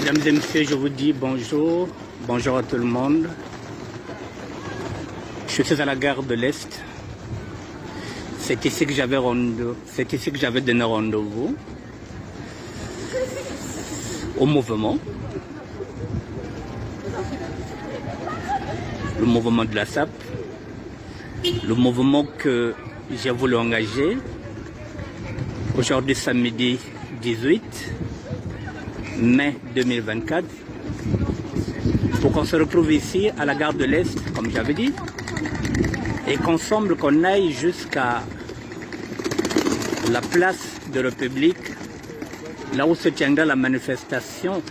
Mesdames et messieurs, je vous dis bonjour, bonjour à tout le monde. Je suis à la gare de l'Est. C'est ici que j'avais donné rendez-vous au mouvement. Le mouvement de la SAP. Le mouvement que j'ai voulu engager aujourd'hui samedi 18 mai 2024 pour qu'on se retrouve ici à la gare de l'Est, comme j'avais dit, et qu'ensemble qu'on aille jusqu'à la place de République, là où se tiendra la manifestation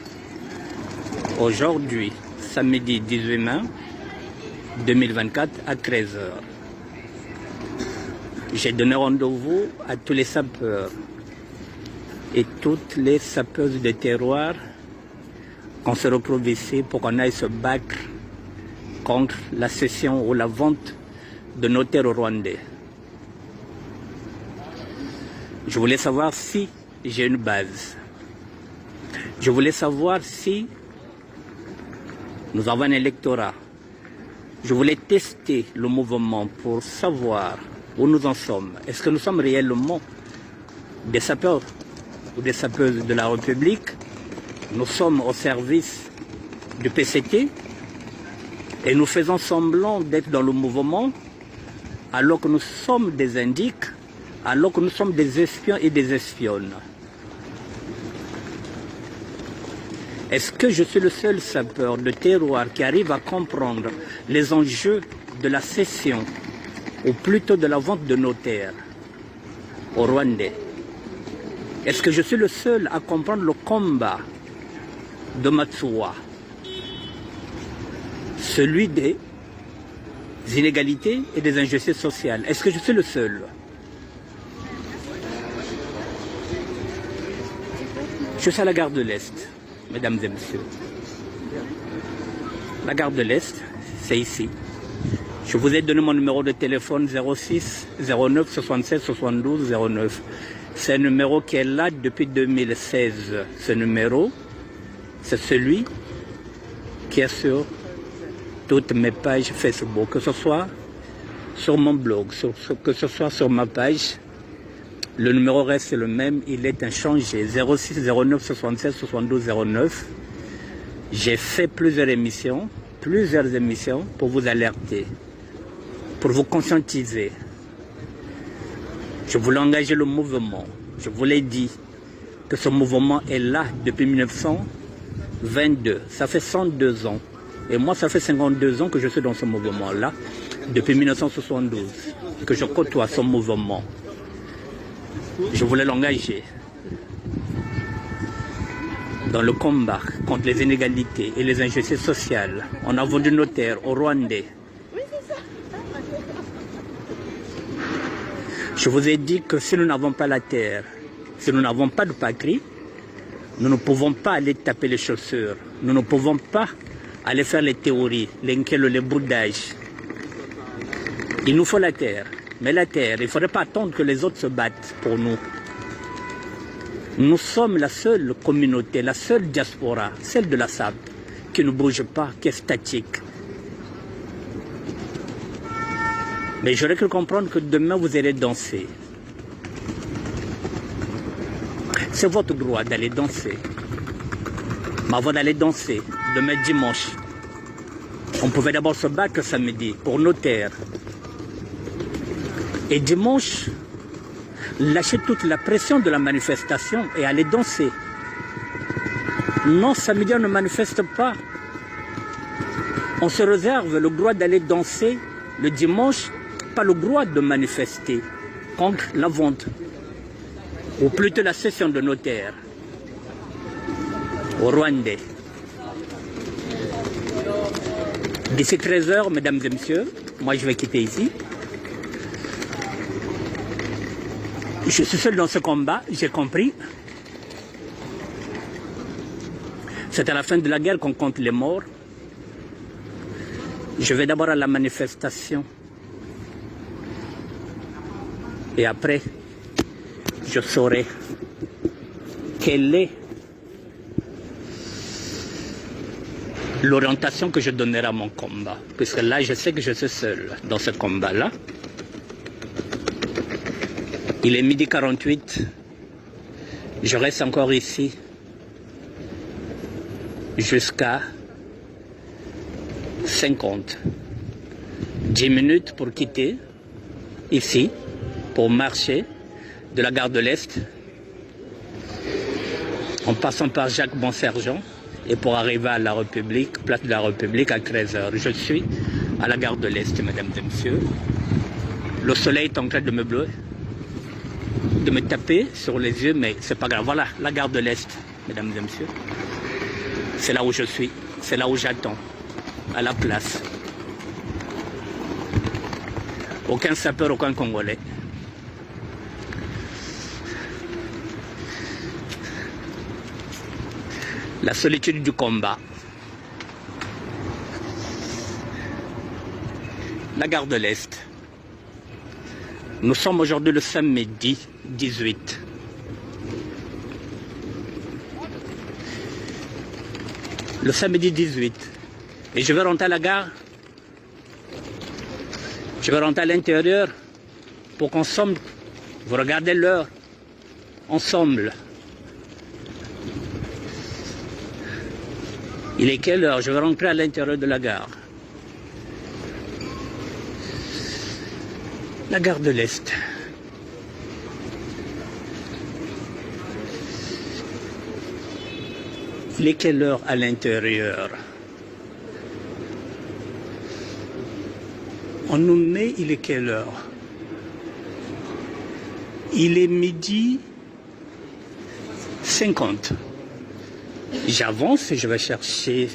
aujourd'hui, samedi 18 mai 2024 à 13h. J'ai donné rendez-vous à tous les sapeurs et toutes les sapeuses de terroir qu'on se retrouve ici pour qu'on aille se battre contre la cession ou la vente de nos terres rwandais. Je voulais savoir si j'ai une base. Je voulais savoir si nous avons un électorat. Je voulais tester le mouvement pour savoir où nous en sommes. Est-ce que nous sommes réellement des sapeurs ou des sapeuses de la République? Nous sommes au service du PCT et nous faisons semblant d'être dans le mouvement alors que nous sommes des indiques, alors que nous sommes des espions et des espionnes. Est-ce que je suis le seul sapeur de terroir qui arrive à comprendre les enjeux de la cession ou plutôt de la vente de nos terres aux Rwandais? Est-ce que je suis le seul à comprendre le combat de Matsuwa, celui des inégalités et des injustices sociales? Est-ce que je suis le seul? Je suis à la gare de l'Est, mesdames et messieurs. La gare de l'Est, c'est ici. Je vous ai donné mon numéro de téléphone 06 09 76 72 09. C'est un numéro qui est là depuis 2016. Ce numéro, c'est celui qui est sur toutes mes pages Facebook, que ce soit sur mon blog, que ce soit sur ma page. Le numéro reste le même, il est inchangé. 06 09 76 72 09. J'ai fait plusieurs émissions pour vous alerter, pour vous conscientiser. Je voulais engager le mouvement. Je vous l'ai dit que ce mouvement est là depuis 1922. Ça fait 102 ans. Et moi, ça fait 52 ans que je suis dans ce mouvement-là, depuis 1972, que je côtoie ce mouvement. Je voulais l'engager dans le combat contre les inégalités et les injustices sociales. On a vendu nos terres aux Rwandais. Je vous ai dit que si nous n'avons pas la terre, si nous n'avons pas de patrie, nous ne pouvons pas aller taper les chaussures. Nous ne pouvons pas aller faire les théories, les boudages. Il nous faut la terre. Mais la terre, il ne faudrait pas attendre que les autres se battent pour nous. Nous sommes la seule communauté, la seule diaspora, celle de la SAP, qui ne bouge pas, qui est statique. Mais j'aurais cru comprendre que demain vous allez danser. C'est votre droit d'aller danser. Mais avant d'aller danser, demain dimanche, on pouvait d'abord se battre samedi pour nos terres. Et dimanche, lâcher toute la pression de la manifestation et aller danser. Non, samedi on ne manifeste pas. On se réserve le droit d'aller danser le dimanche, pas le droit de manifester contre la vente, ou plutôt la cession de nos terres aux Rwandais. D'ici 13h, mesdames et messieurs, moi je vais quitter ici. Je suis seul dans ce combat, j'ai compris. C'est à la fin de la guerre qu'on compte les morts. Je vais d'abord à la manifestation. Et après, je saurai quelle est l'orientation que je donnerai à mon combat. Puisque là, je sais que je suis seul dans ce combat-là. Il est 12h48. Je reste encore ici jusqu'à 50. 10 minutes pour quitter ici, pour marcher de la gare de l'Est, en passant par Jacques Bonsergent, et pour arriver à la République, place de la République à 13h. Je suis à la gare de l'Est, mesdames et messieurs. Le soleil est en train de me bleuer, de me taper sur les yeux, mais c'est pas grave. Voilà, la gare de l'Est, mesdames et messieurs. C'est là où je suis, c'est là où j'attends, à la place. Aucun sapeur, aucun Congolais. La solitude du combat. La gare de l'Est. Nous sommes aujourd'hui le samedi 18. Le samedi 18. Et je vais rentrer à la gare. Je vais rentrer à l'intérieur pour qu'ensemble, vous regardez l'heure, ensemble. Il est quelle heure? Je vais rentrer à l'intérieur de la gare. La gare de l'Est. Il est quelle heure à l'intérieur? On nous met, il est quelle heure? Il est 12h50. J'avance et je vais chercher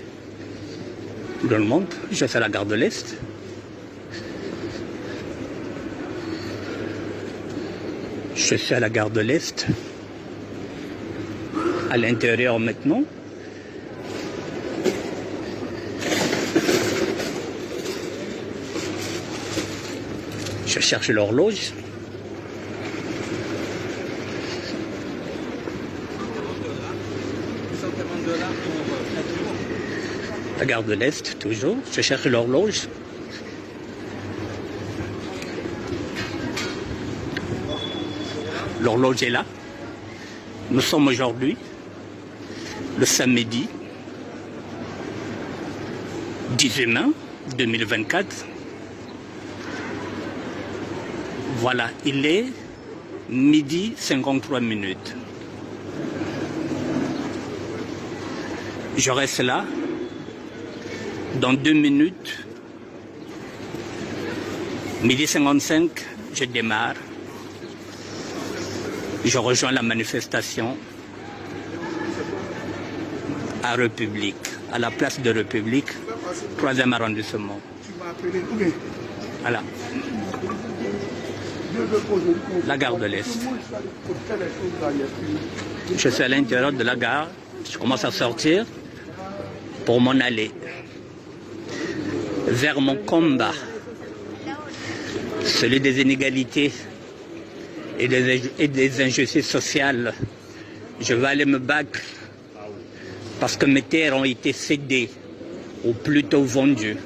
dans le monde. Je suis à la gare de l'Est. Je suis à la gare de l'Est. À l'intérieur maintenant. Je cherche l'horloge. La gare de l'Est, toujours. Je cherche l'horloge. L'horloge est là. Nous sommes aujourd'hui le samedi 18 mai 2024. Voilà, il est 12h53. Je reste là. Dans 2 minutes, 12h55, je démarre. Je rejoins la manifestation à République, à la place de République, 3e arrondissement. Voilà. La gare de l'Est. Je suis à l'intérieur de la gare. Je commence à sortir pour m'en aller vers mon combat, celui des inégalités et des injustices sociales. Je vais aller me battre parce que mes terres ont été cédées, ou plutôt vendues,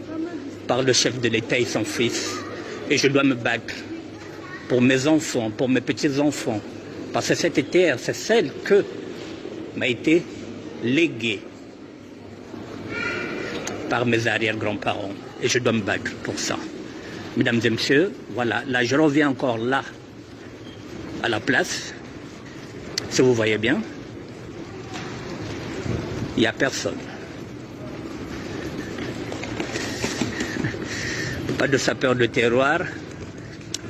par le chef de l'État et son fils. Et je dois me battre pour mes enfants, pour mes petits-enfants. Parce que cette terre, c'est celle que m'a été léguée par mes arrière-grands-parents. Et je dois me battre pour ça. Mesdames et messieurs, voilà, là je reviens encore là, à la place. Si vous voyez bien, il n'y a personne. Pas de sapeur de terroir,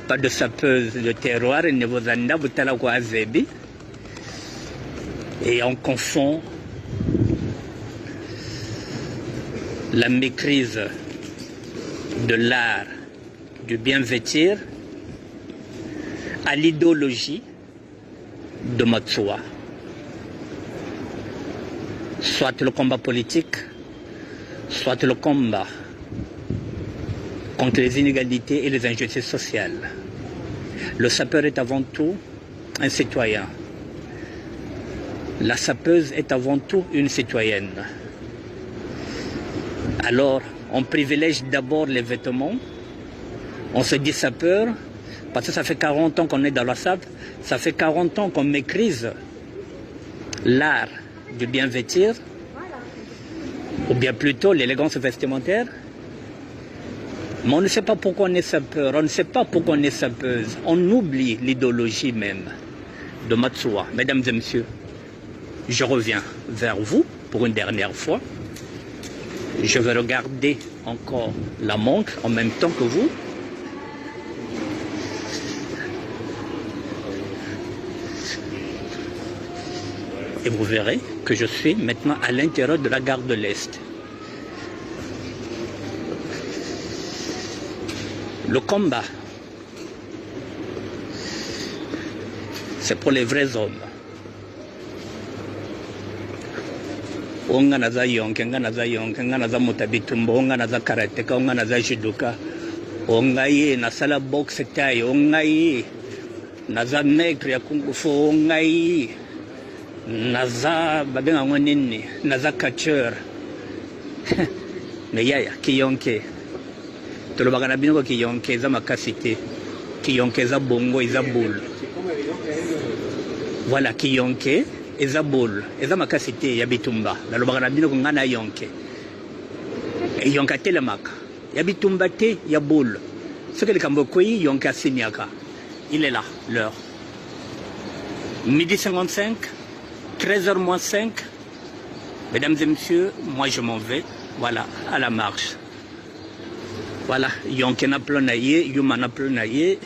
pas de sapeuse de terroir, et on confond la maîtrise de l'art du bien vêtir à l'idéologie de Matsoa. Soit le combat politique, soit le combat contre les inégalités et les injustices sociales. Le sapeur est avant tout un citoyen. La sapeuse est avant tout une citoyenne. Alors, on privilège d'abord les vêtements. On se dit sapeur, parce que ça fait 40 ans qu'on est dans la SAP, ça fait 40 ans qu'on maîtrise l'art du bien vêtir, ou bien plutôt l'élégance vestimentaire. Mais on ne sait pas pourquoi on est sapeur, on ne sait pas pourquoi on est sapeuse. On oublie l'idéologie même de Matsuwa. Mesdames et messieurs, je reviens vers vous pour une dernière fois. Je vais regarder encore la montre en même temps que vous. Et vous verrez que je suis maintenant à l'intérieur de la gare de l'Est. Le combat, c'est pour les vrais hommes. Onga naza yonke, nga naza mutabitumbo, onga naza karateka, onga naza judoka, onga ye nasala boxe taille, onga ye naza maigre ya kung fu, onga ye naza babenga ngonini, naza catcheur. Mais yaya kiyonke. Tolobaka na bino ko kiyonke eza makasi te. Kiyonke eza bongo eza boule. Voilà kiyonke eza boule. Eza makasi te ya bitumba. Nalobaka na bino ko ngana yonke. E yonka telemaka. Ya bitumba te ya boule. Ce que le Cambodge yonka siniaka. Il est là, l'heure. Midi 55, 13h moins 5. Mesdames et messieurs, moi je m'en vais. Voilà, à la marche. Voilà, yonke na plona ye, yuma na plona ye.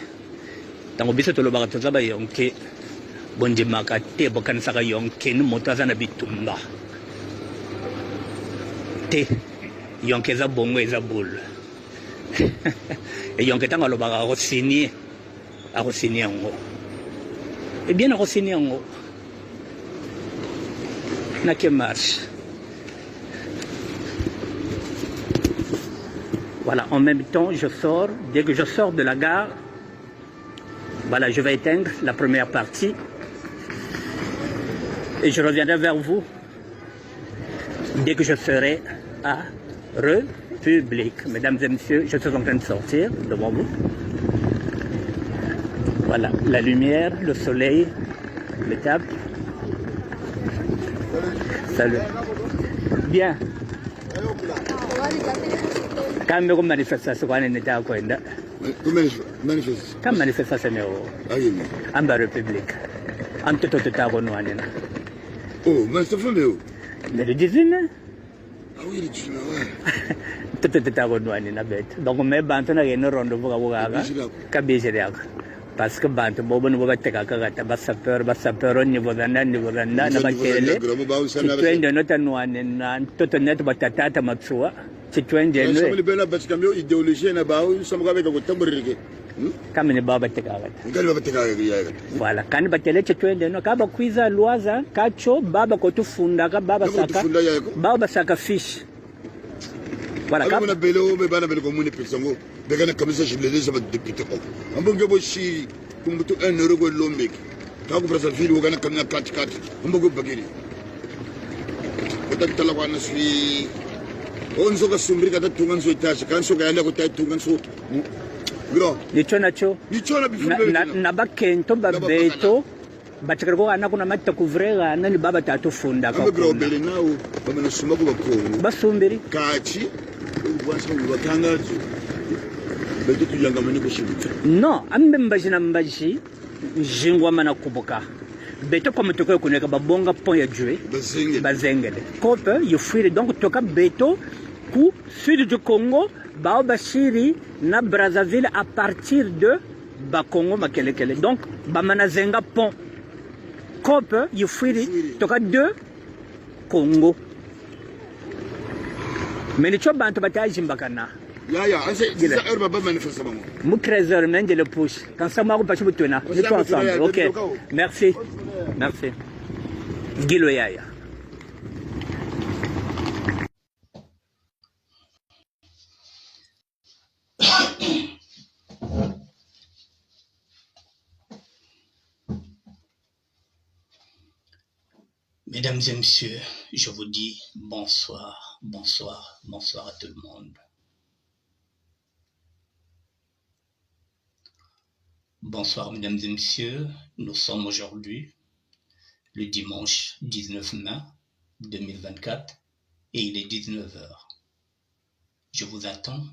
Tango biso tolobaka tozaba yonke. Bonje makate bokanisaka yonke ni moto aza na bitumba. Te, yonke eza bongo eza boule. Et yonke tango alobaka akosini yango. Eh bien akosini yango. Na ke marche. Voilà, en même temps, je sors. Dès que je sors de la gare, voilà, je vais éteindre la première partie. Et je reviendrai vers vous dès que je serai à République. Mesdames et messieurs, je suis en train de sortir devant vous. Voilà, la lumière, le soleil, le tape. Salut. Bien. Quand même, manifestation, on est à quoi? Quand manifestation, en bas République. En tout cas, on est là. Oh, mais c'est fait, mais le 19. Ah oui, le 19, ouais. Tout est on est là, bête. Donc, on met Banton à une rendez-vous à Kabijeriak. Parce que Banton, Bobo, nous va take a bassapeur, au niveau d'un na batele. Tu es de notre noine, and tout net batata matsua. Tu es de nous. Bella Bascamio, idéologie, Nabao, some avec un tambourine. Comme une baba tekawat. Voilà, quand batele, tu es de no kaba quiza, loisa, cacho, baba kotu fundaka, baba saka fish. Voilà, quand on a bello, mais bana bello commune pessango, de gana comme ça, je l'ai déjà député. Un bon gabo chi, comme tout un euro de l'ombic. Quand vous faites ville, vous gagnez comme un 4-4, un bon gabo bagiri. Peut-être que la wana suis. On se casse sombri quand tu as un étage, quand tu as un étage, tu as un étage. Gros. Nicho. Nabakento babeto. Batakako anakuna mata kuvrega nani baba tatu funda kwa. Gros bele nao, baba nasuma kwa kwa. Basumbiri. Kachi. Non, ambe mbajina mbaji jingwa mana kuboka. Beto comme toka kuneka babonga pont ya Djoué bazengele. Kope yufuire donc toka beto ku sud du Congo bao bashiri na Brazzaville à partir de Bakongo makelekele. Donc bamana zenga pont. Kope yufuire toka de Congo. Mais les choses bantu bataille mbakana. Ya, c'est ça herbe manifestement. Mou 13h même je le push. Quand ça m'a pas tu na. Je toi ensemble. OK. Merci. Merci. Gilo yaya. Mesdames et messieurs, je vous dis bonsoir, bonsoir, bonsoir à tout le monde. Bonsoir mesdames et messieurs, nous sommes aujourd'hui le dimanche 19 mai 2024 et il est 19 h. Je vous attends,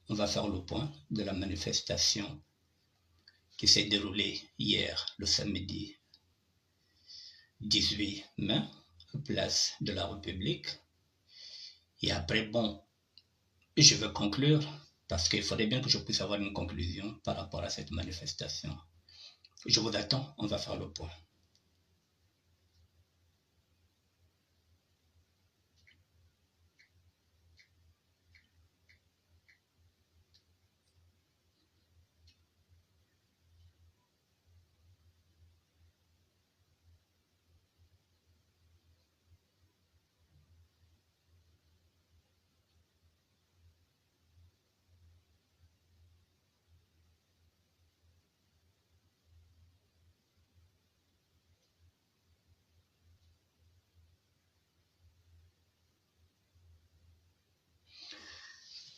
on va faire le point de la manifestation qui s'est déroulée hier, le samedi 18 mai, place de la République. Et après, bon, je veux conclure parce qu'il faudrait bien que je puisse avoir une conclusion par rapport à cette manifestation. Je vous attends, on va faire le point.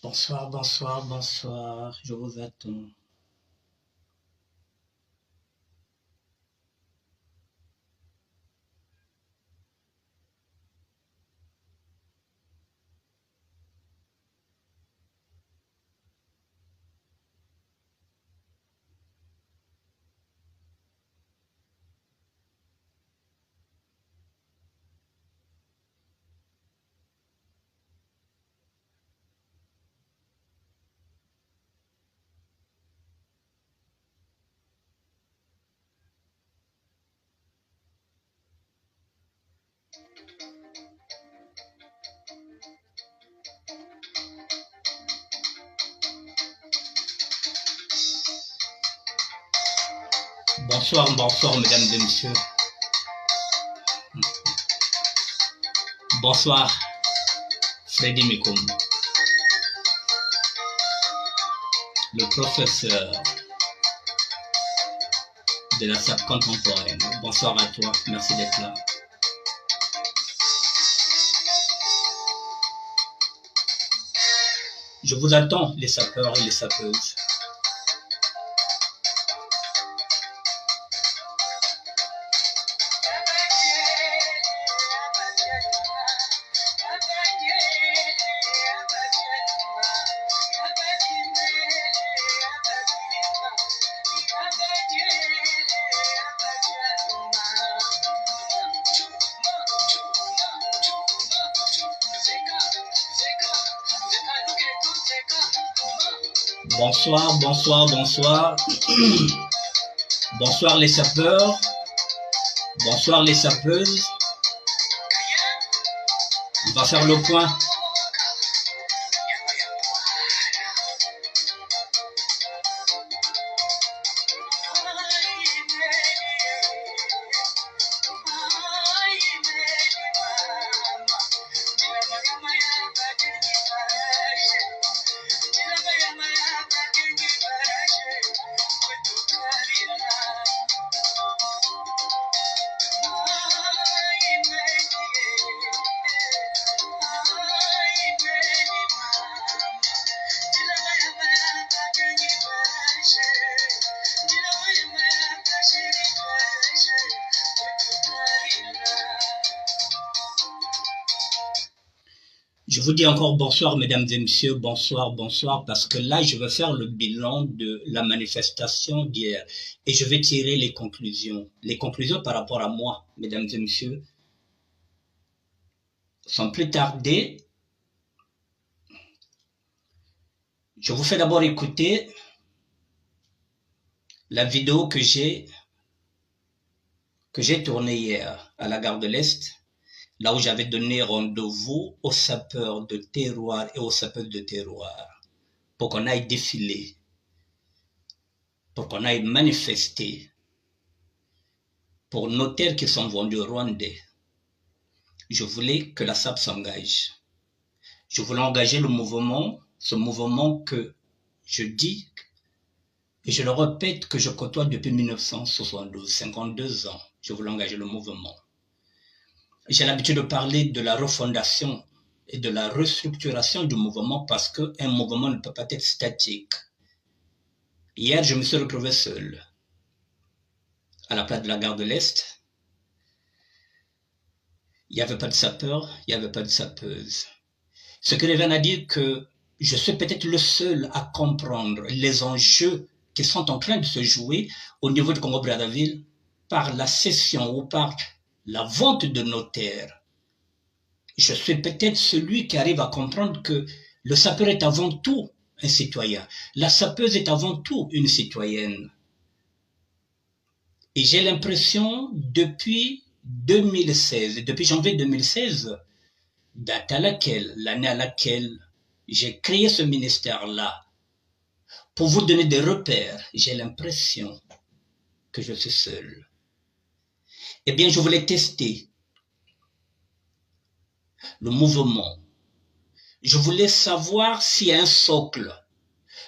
Bonsoir, bonsoir, bonsoir, je vous attends. Bonsoir, bonsoir mesdames et messieurs. Bonsoir, Freddy Mikum, le professeur de la SAP contemporaine. Bonsoir à toi, merci d'être là. Je vous attends, les sapeurs et les sapeuses. Bonsoir, bonsoir, bonsoir. Bonsoir les sapeurs. Bonsoir les sapeuses. On va faire le point. Je vous dis encore bonsoir, mesdames et messieurs, bonsoir, bonsoir, parce que là, je vais faire le bilan de la manifestation d'hier et je vais tirer les conclusions. Les conclusions par rapport à moi, mesdames et messieurs, sans plus tarder. Je vous fais d'abord écouter la vidéo que j'ai tournée hier à la gare de l'Est, là où j'avais donné rendez-vous aux sapeurs de terroir et aux sapeurs de terroir pour qu'on aille défiler, pour qu'on aille manifester pour nos terres qui sont vendues rwandais. Je voulais que la SAP s'engage. Je voulais engager le mouvement, ce mouvement que je dis et je le répète que je côtoie depuis 1972, 52 ans. Je voulais engager le mouvement. J'ai l'habitude de parler de la refondation et de la restructuration du mouvement parce qu'un mouvement ne peut pas être statique. Hier, je me suis retrouvé seul à la place de la gare de l'Est. Il n'y avait pas de sapeur, il n'y avait pas de sapeuse. Ce qui revient à dire que je suis peut-être le seul à comprendre les enjeux qui sont en train de se jouer au niveau du Congo-Brazzaville par la cession ou par la vente de nos terres. Je suis peut-être celui qui arrive à comprendre que le sapeur est avant tout un citoyen. La sapeuse est avant tout une citoyenne. Et j'ai l'impression, depuis 2016, depuis janvier 2016, date l'année à laquelle j'ai créé ce ministère-là, pour vous donner des repères, j'ai l'impression que je suis seul. Eh bien, je voulais tester le mouvement. Je voulais savoir s'il y a un socle.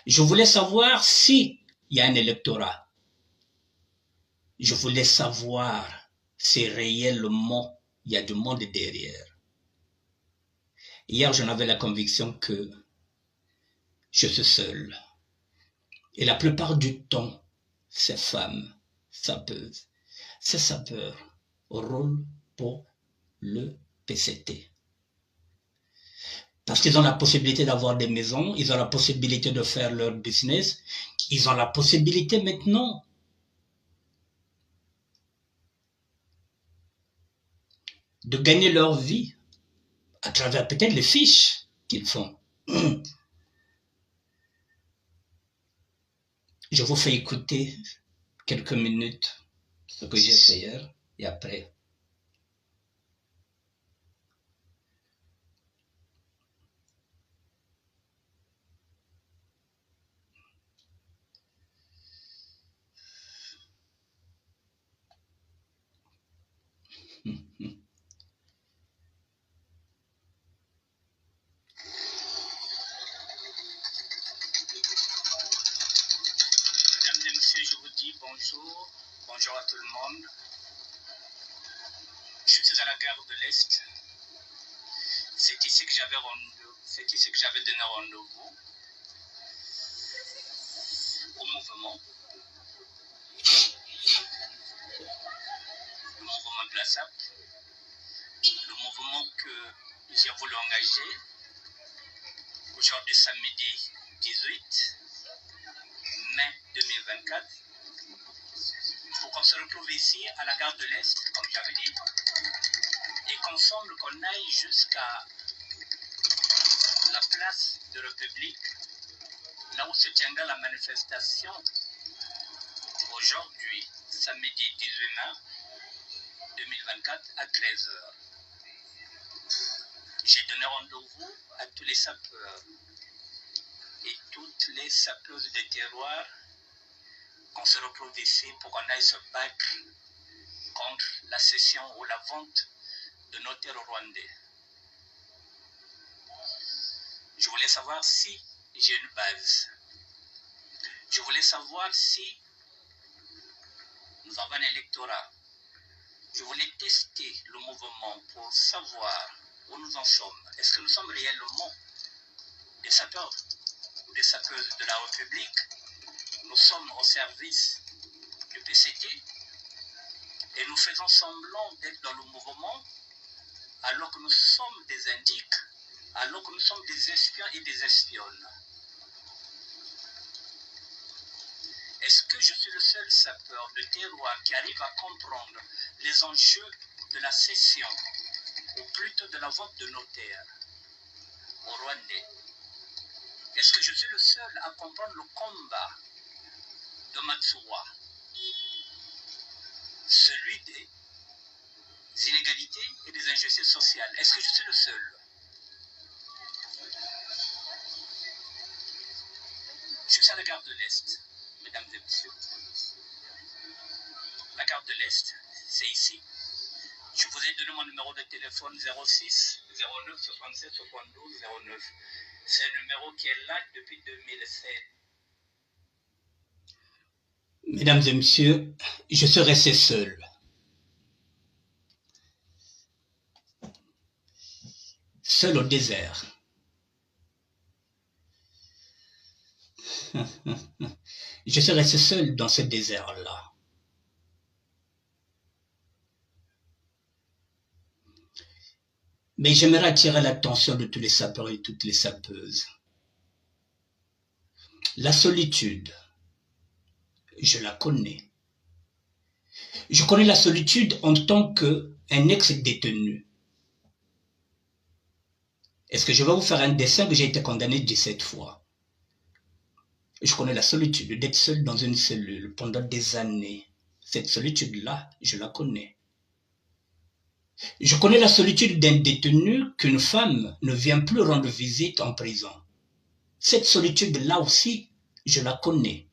Je voulais savoir s'il y a un électorat. Je voulais savoir si réellement il y a du monde derrière. Hier, j'en avais la conviction que je suis seul. Et la plupart du temps, ces femmes sapeuses, ces sapeurs roulent pour le PCT. Parce qu'ils ont la possibilité d'avoir des maisons, ils ont la possibilité de faire leur business, ils ont la possibilité maintenant de gagner leur vie à travers peut-être les fiches qu'ils font. Je vous fais écouter quelques minutes ce que j'ai fait hier et après. Mesdames et messieurs, je vous dis bonjour. Bonjour à tout le monde. Je suis à la gare de l'Est. C'est ici que j'avais donné rendez-vous au mouvement. Le mouvement de la SAP. Le mouvement que j'ai voulu engager aujourd'hui samedi 18 mai 2024 pour qu'on se retrouve ici à la gare de l'Est, comme j'avais dit, et qu'ensemble qu'on aille jusqu'à la place de République, là où se tiendra la manifestation aujourd'hui, samedi 18 mai 2024 à 13h. J'ai donné rendez-vous à tous les sapeurs et toutes les sapeuses des terroirs qu'on se retrouve ici pour qu'on aille se battre contre la cession ou la vente de nos terres rwandais. Je voulais savoir si j'ai une base. Je voulais savoir si nous avons un électorat. Je voulais tester le mouvement pour savoir où nous en sommes. Est-ce que nous sommes réellement des sapeurs ou des sapeuses de la République? Nous sommes au service du PCT et nous faisons semblant d'être dans le mouvement alors que nous sommes des indiques, alors que nous sommes des espions et des espionnes. Est-ce que je suis le seul sapeur de terroir qui arrive à comprendre les enjeux de la cession, ou plutôt de la vente de nos terres aux Rwandais? Est-ce que je suis le seul à comprendre le combat de Matsuwa, celui des inégalités et des injustices sociales? Est-ce que je suis le seul? Je suis à la gare de l'Est, mesdames et messieurs. La gare de l'Est, c'est ici. Je vous ai donné mon numéro de téléphone 06 09 67 72 09. C'est un numéro qui est là depuis 2007. Mesdames et messieurs, je suis resté seul. seul au désert. Je suis resté seul dans ce désert-là. Mais j'aimerais attirer l'attention de tous les sapeurs et toutes les sapeuses. La solitude, je la connais. Je connais la solitude en tant qu'un ex-détenu. Est-ce que je vais vous faire un dessin que j'ai été condamné 17 fois? Je connais la solitude d'être seul dans une cellule pendant des années. Cette solitude-là, je la connais. Je connais la solitude d'un détenu qu'une femme ne vient plus rendre visite en prison. Cette solitude-là aussi, je la connais.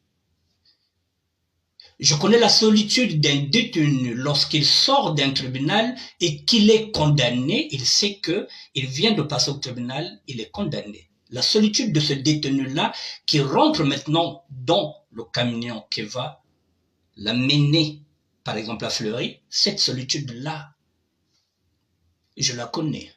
Je connais la solitude d'un détenu lorsqu'il sort d'un tribunal et qu'il est condamné, il sait qu'il vient de passer au tribunal, il est condamné. La solitude de ce détenu-là qui rentre maintenant dans le camion qui va l'amener, par exemple à Fleury, cette solitude-là, je la connais.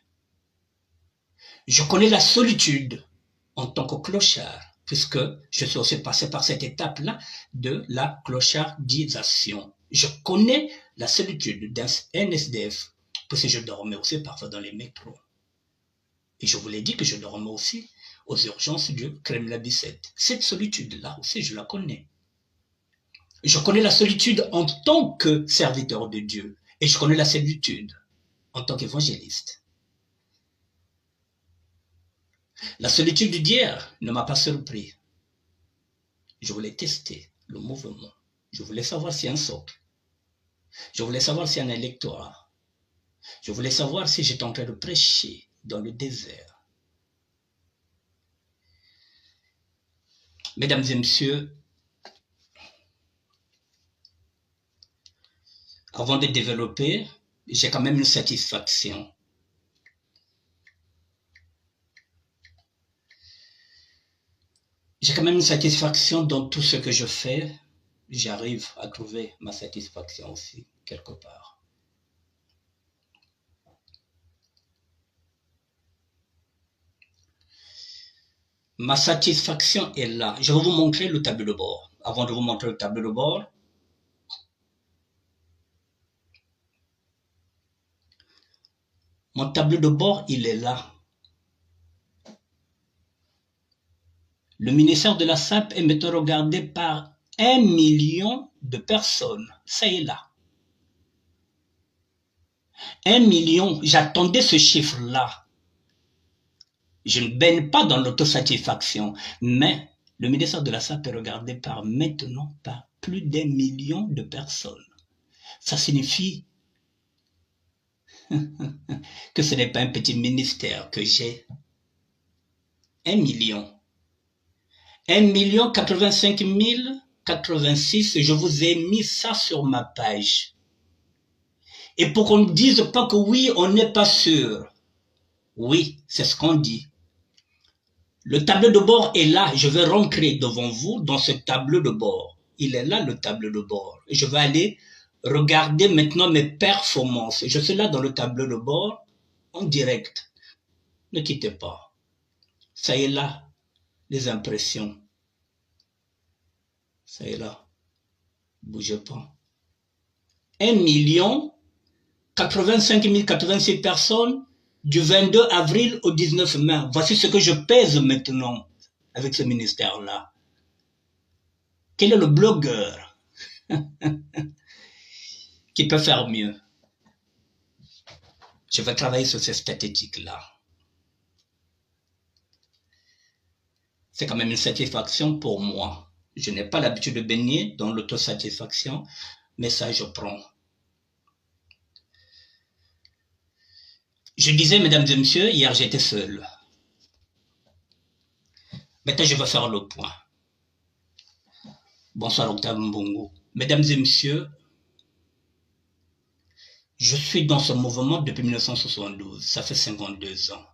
Je connais la solitude en tant que clochard, puisque je suis aussi passé par cette étape-là de la clochardisation. Je connais la solitude d'un SDF, puisque je dormais aussi parfois dans les métros. Et je vous l'ai dit que je dormais aussi aux urgences du Kremlin-Bicêtre. Cette solitude-là aussi, je la connais. Je connais la solitude en tant que serviteur de Dieu. Et je connais la solitude en tant qu'évangéliste. La solitude d'hier ne m'a pas surpris. Je voulais tester le mouvement. Je voulais savoir s'il y a un socle. Je voulais savoir s'il y a un électorat. Je voulais savoir si j'étais en train de prêcher dans le désert. Mesdames et messieurs, avant de développer, j'ai quand même une satisfaction. J'ai quand même une satisfaction dans tout ce que je fais. J'arrive à trouver ma satisfaction aussi, quelque part. Ma satisfaction est là. Je vais vous montrer le tableau de bord. Avant de vous montrer le tableau de bord, mon tableau de bord, il est là. Le ministère de la SAP est maintenant regardé par 1 million de personnes. Ça y est là. 1 million, j'attendais ce chiffre-là. Je ne baigne pas dans l'autosatisfaction, mais le ministère de la SAP est regardé maintenant par plus d'1 million de personnes. Ça signifie que ce n'est pas un petit ministère que j'ai. 1 million. 1 085 086, je vous ai mis ça sur ma page. Et pour qu'on ne dise pas que oui, on n'est pas sûr. Oui, c'est ce qu'on dit. Le tableau de bord est là. Je vais rentrer devant vous dans ce tableau de bord. Il est là, le tableau de bord. Et je vais aller regarder maintenant mes performances. Je suis là dans le tableau de bord en direct. Ne quittez pas. Ça y est là, les impressions. Ça y est là. Bougez pas. 1 085 086 personnes du 22 avril au 19 mai. Voici ce que je pèse maintenant avec ce ministère-là. Quel est le blogueur qui peut faire mieux? Je vais travailler sur ces statistiques-là. C'est quand même une satisfaction pour moi. Je n'ai pas l'habitude de baigner dans l'autosatisfaction, mais ça, je prends. Je disais, mesdames et messieurs, hier j'étais seul. Maintenant, je vais faire le point. Bonsoir, Octave Mbongo. Mesdames et messieurs, je suis dans ce mouvement depuis 1972. Ça fait 52 ans.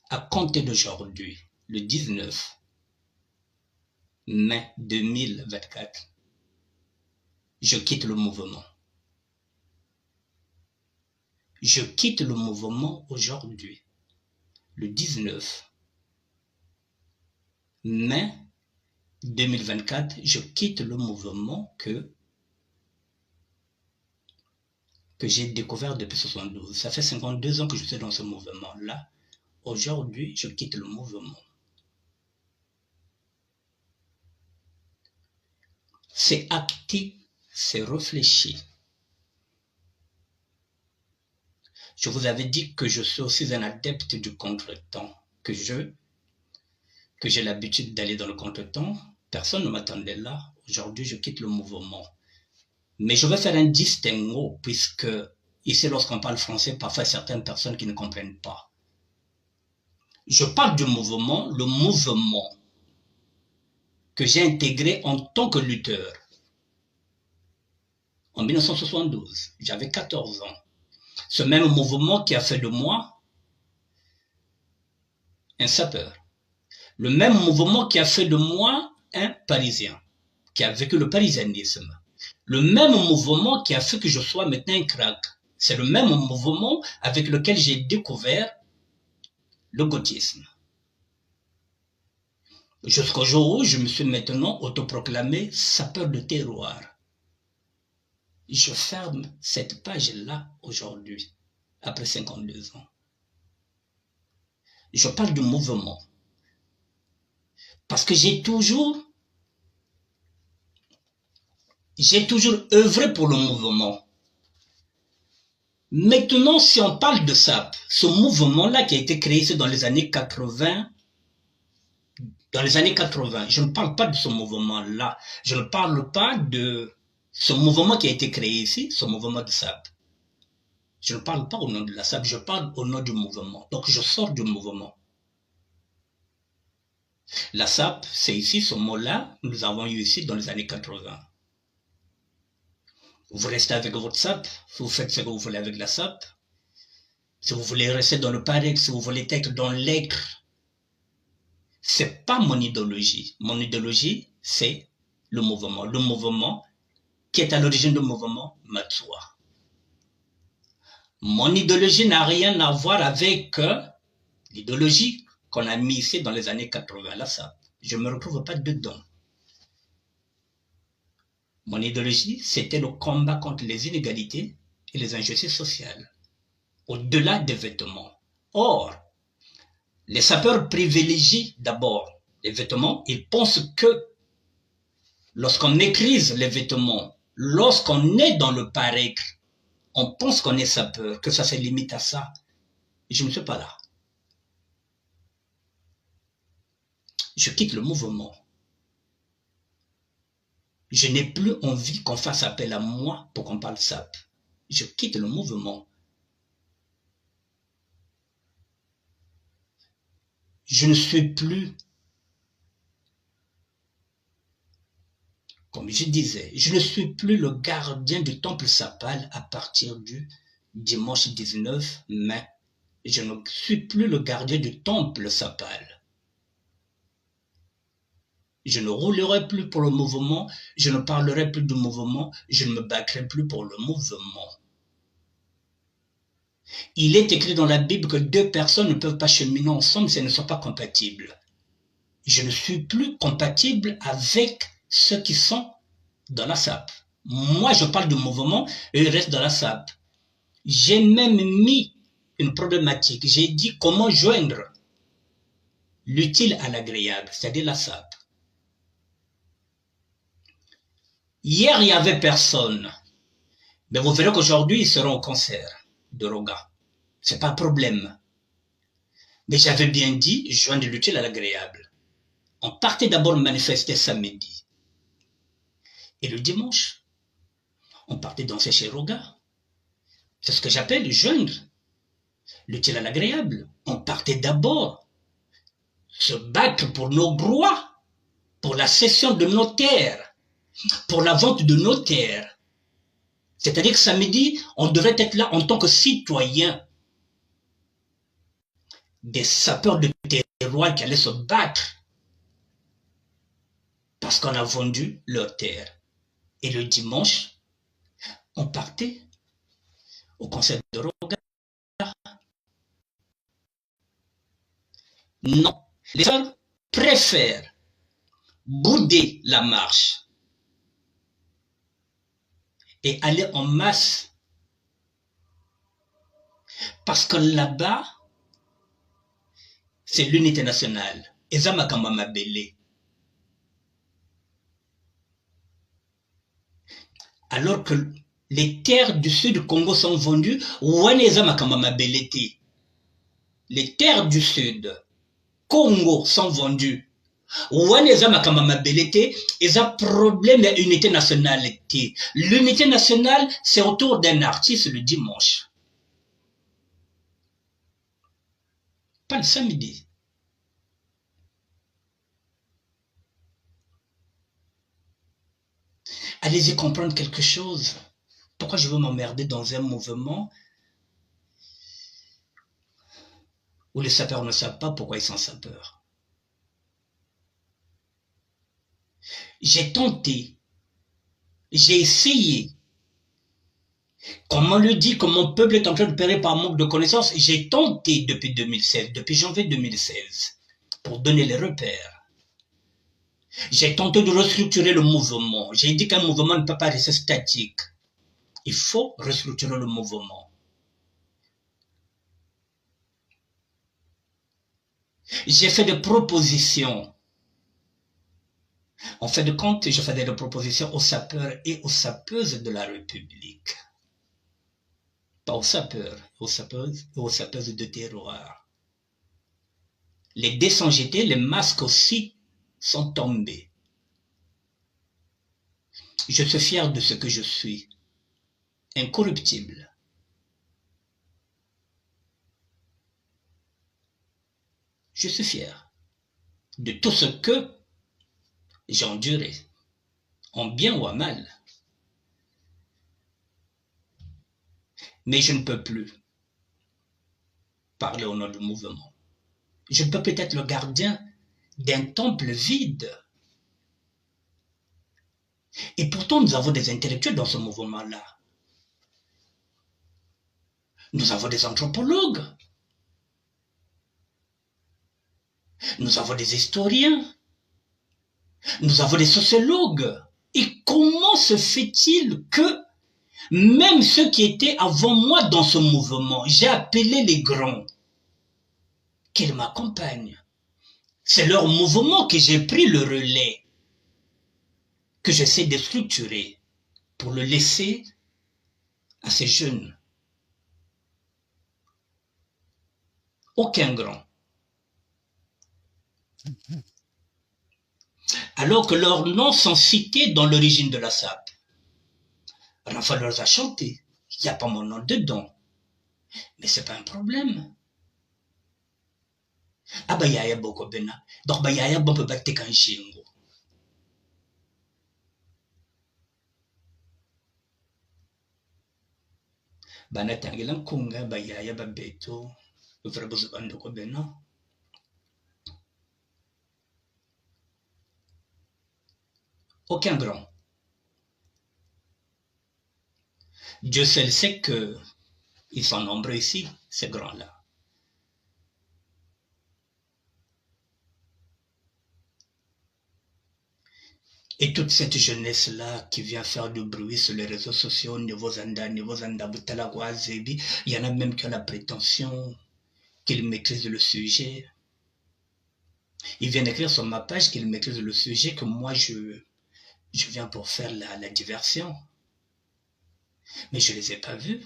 À compter d'aujourd'hui, le 19 mai 2024, je quitte le mouvement. Je quitte le mouvement aujourd'hui, le 19 mai 2024, je quitte le mouvement que j'ai découvert depuis 72. Ça fait 52 ans que je suis dans ce mouvement-là. Aujourd'hui, je quitte le mouvement. C'est acté, c'est réfléchi. Je vous avais dit que je suis aussi un adepte du contretemps, que j'ai l'habitude d'aller dans le contretemps. Personne ne m'attendait là. Aujourd'hui, je quitte le mouvement. Mais je vais faire un distinguo, puisque ici, lorsqu'on parle français, parfois certaines personnes qui ne comprennent pas. Je parle du mouvement, le mouvement que j'ai intégré en tant que lutteur. En 1972, j'avais 14 ans. Ce même mouvement qui a fait de moi un sapeur. Le même mouvement qui a fait de moi un Parisien, qui a vécu le parisianisme. Le même mouvement qui a fait que je sois maintenant un crack. C'est le même mouvement avec lequel j'ai découvert le gauchisme. Jusqu'au jour où je me suis maintenant autoproclamé sapeur de terroir. Je ferme cette page-là aujourd'hui, après 52 ans. Je parle du mouvement. Parce que j'ai toujours œuvré pour le mouvement. Maintenant, si on parle de SAP, ce mouvement-là qui a été créé dans les années 80, je ne parle pas de ce mouvement-là. Je ne parle pas de ce mouvement qui a été créé ici, ce mouvement de SAP. Je ne parle pas au nom de la SAP, je parle au nom du mouvement. Donc, je sors du mouvement. La SAP, c'est ici, ce mot-là, nous avons eu ici dans les années 80. Vous restez avec votre SAP, vous faites ce que vous voulez avec la SAP. Si vous voulez rester dans le parex, si vous voulez être dans l'être, c'est pas mon idéologie. Mon idéologie, c'est le mouvement. Le mouvement qui est à l'origine du mouvement Matsua. Mon idéologie n'a rien à voir avec l'idéologie qu'on a mis ici dans les années 80, la SAP. Je ne me retrouve pas dedans. Mon idéologie, c'était le combat contre les inégalités et les injustices sociales, au-delà des vêtements. Or, les sapeurs privilégient d'abord les vêtements. Ils pensent que lorsqu'on maîtrise les vêtements, lorsqu'on est dans le pareil, on pense qu'on est sapeur, que ça se limite à ça. Je ne suis pas là. Je quitte le mouvement. Je n'ai plus envie qu'on fasse appel à moi pour qu'on parle SAP. Je quitte le mouvement. Je ne suis plus, comme je disais, je ne suis plus le gardien du temple sapal à partir du dimanche 19 mai. Je ne suis plus le gardien du temple sapal. Je ne roulerai plus pour le mouvement, je ne parlerai plus du mouvement, je ne me battrai plus pour le mouvement. Il est écrit dans la Bible que deux personnes ne peuvent pas cheminer ensemble si elles ne sont pas compatibles. Je ne suis plus compatible avec ceux qui sont dans la SAP. Moi, je parle du mouvement et ils restent dans la SAP. J'ai même mis une problématique. J'ai dit comment joindre l'utile à l'agréable, c'est-à-dire la SAP. Hier, il n'y avait personne. Mais vous verrez qu'aujourd'hui, ils seront au concert de Roga. C'est pas un problème. Mais j'avais bien dit, joindre l'utile à l'agréable. On partait d'abord manifester samedi. Et le dimanche, on partait danser chez Roga. C'est ce que j'appelle joindre l'utile à l'agréable. On partait d'abord se battre pour nos droits, pour la cession de nos terres, pour la vente de nos terres. C'est-à-dire que samedi, on devrait être là en tant que citoyens, des sapeurs de terroir qui allaient se battre parce qu'on a vendu leurs terres. Et le dimanche, on partait au concert de Roga. Non. Les sœurs préfèrent bouder la marche et aller en masse parce que là-bas, c'est l'unité nationale. Eza makambo mabele. Alors que les terres du sud du Congo sont vendues, eza makambo mabele te. Les terres du sud Congo sont vendues. Eza makambo mabele te, eza problème de unité nationale te. L'unité nationale, c'est autour d'un artiste le dimanche. Pas le samedi. Allez-y comprendre quelque chose. Pourquoi je veux m'emmerder dans un mouvement où les sapeurs ne savent pas pourquoi ils sont sapeurs? J'ai tenté, j'ai essayé. Comme on le dit, que mon peuple est en train de périr par manque de connaissances, j'ai tenté depuis 2016, depuis janvier 2016, pour donner les repères. J'ai tenté de restructurer le mouvement. J'ai dit qu'un mouvement ne peut pas rester statique. Il faut restructurer le mouvement. J'ai fait des propositions. En fin de compte, je faisais des propositions aux sapeurs et aux sapeuses de la République. Pas aux sapeurs, aux sapeuses et aux sapeuses de terroir. Les dés sont jetés, les masques aussi sont tombés. Je suis fier de ce que je suis, incorruptible. Je suis fier de tout ce que j'ai enduré, en bien ou en mal. Mais je ne peux plus parler au nom du mouvement. Je peux peut-être le gardien d'un temple vide. Et pourtant, nous avons des intellectuels dans ce mouvement-là. Nous avons des anthropologues. Nous avons des historiens. Nous avons des sociologues. Et comment se fait-il que même ceux qui étaient avant moi dans ce mouvement, j'ai appelé les grands, qu'ils m'accompagnent. C'est leur mouvement que j'ai pris le relais, que j'essaie de structurer pour le laisser à ces jeunes. Aucun grand. Alors que leurs noms sont cités dans l'origine de la SAP. Rafa leur a chanté. Il n'y a pas mon nom dedans. Mais ce n'est pas un problème. Ah bah yaya boko bena. Donc bah yaya bon peut battre quand chingo. Bana tangilan kunga bah yaya bah beto. Vrai bozo bando ko bena. Aucun grand. Dieu seul sait que ils sont nombreux ici, ces grands-là. Et toute cette jeunesse-là qui vient faire du bruit sur les réseaux sociaux, niveau Zanda, Butala, Zebi, il y en a même qui ont la prétention qu'ils maîtrisent le sujet. Ils viennent écrire sur ma page qu'ils maîtrisent le sujet, que moi je viens pour faire la diversion. Mais je ne les ai pas vus.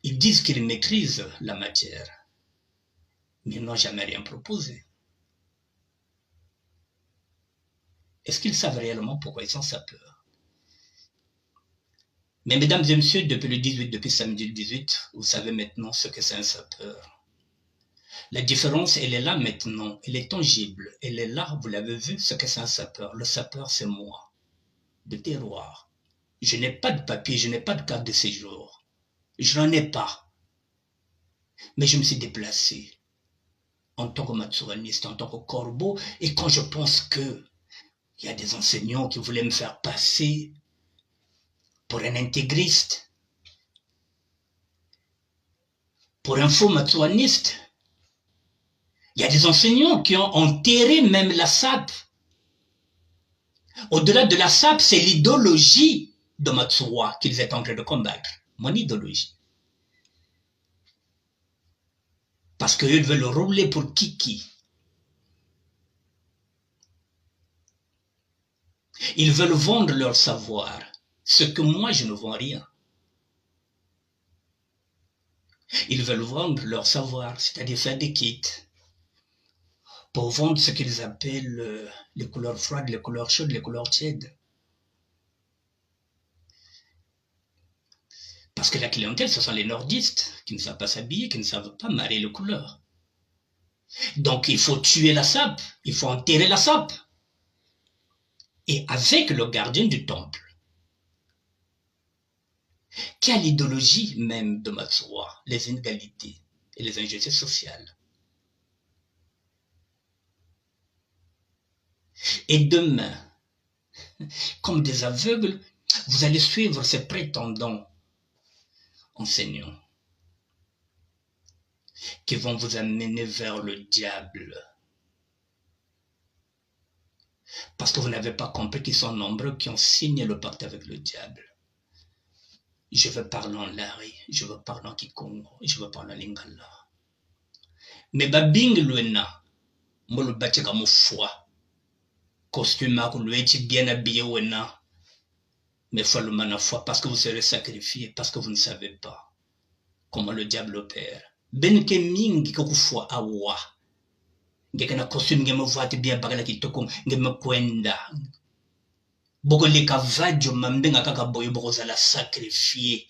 Ils disent qu'ils maîtrisent la matière, mais ils n'ont jamais rien proposé. Est-ce qu'ils savent réellement pourquoi ils sont sapeurs? Mais mesdames et messieurs, depuis le 18, depuis samedi le 18, vous savez maintenant ce que c'est un sapeur. La différence, elle est là maintenant, elle est tangible, elle est là, vous l'avez vu, ce que c'est un sapeur. Le sapeur, c'est moi, de terroir. Je n'ai pas de papier, je n'ai pas de carte de séjour. Je n'en ai pas. Mais je me suis déplacé en tant que matsuraniste, en tant que corbeau, et quand je pense que il y a des enseignants qui voulaient me faire passer pour un intégriste, Pour un faux matsouaniste, il y a des enseignants qui ont enterré même la SAP. Au-delà de la SAP, c'est l'idéologie de Matsuwa qu'ils étaient en train de combattre. Mon idéologie. Parce qu'ils veulent rouler pour Kiki. Ils veulent vendre leur savoir, ce que moi je ne vends rien. Ils veulent vendre leur savoir, c'est-à-dire faire des kits, pour vendre ce qu'ils appellent les couleurs froides, les couleurs chaudes, les couleurs tièdes. Parce que la clientèle, ce sont les nordistes qui ne savent pas s'habiller, qui ne savent pas marier les couleurs. Donc il faut tuer la sape, il faut enterrer la sape. Et avec le gardien du temple, qui a l'idéologie même de Matsuwa, les inégalités et les injustices sociales. Et demain, comme des aveugles, vous allez suivre ces prétendants enseignants qui vont vous amener vers le diable. Parce que vous n'avez pas compris qu'ils sont nombreux qui ont signé le pacte avec le diable. Je veux parler en Lari, je veux parler en Kikongo, je veux parler en Lingala. Mais babing luena, moi le bâti comme foi. Costume à bien habillé wena. Mais foi le mana foi parce que vous serez sacrifié, parce que vous ne savez pas comment le diable opère. Ben ke mingi ko foi awa. Ngekana costume ngeme voite bien bagala kitoko ngeme kwenda. Boko le kavajo mambenga kaka boyo boko za la sacrifier.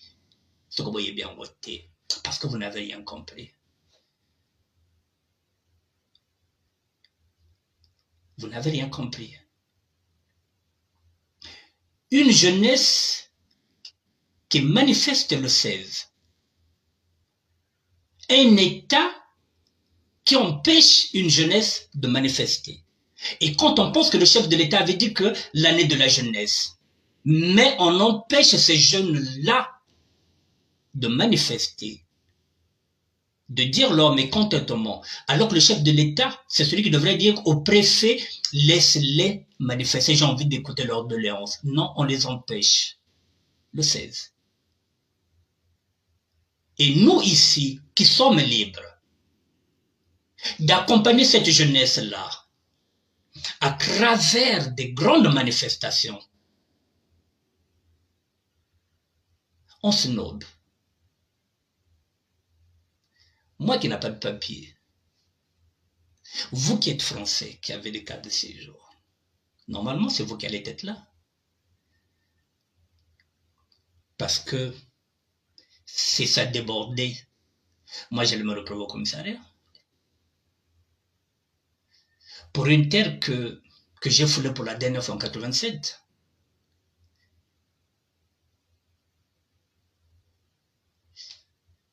Ce que vous voyez bien voter parce que vous n'avez rien compris. Vous n'avez rien compris. Une jeunesse qui manifeste le 16. Un État qui empêche une jeunesse de manifester. Et quand on pense que le chef de l'État avait dit que l'année de la jeunesse, mais on empêche ces jeunes-là de manifester, de dire leur mécontentement, alors que le chef de l'État, c'est celui qui devrait dire au préfet, laisse-les manifester, j'ai envie d'écouter leur doléance. Non, on les empêche. Le 16. Et nous ici, qui sommes libres, d'accompagner cette jeunesse-là à travers des grandes manifestations, on se nobe. Moi qui n'ai pas de papier, vous qui êtes français, qui avez des cartes de séjour, normalement c'est vous qui allez être là. Parce que si ça débordait, moi j'allais me retrouver au commissariat. Pour une terre que j'ai foulée pour la dernière fois en 87.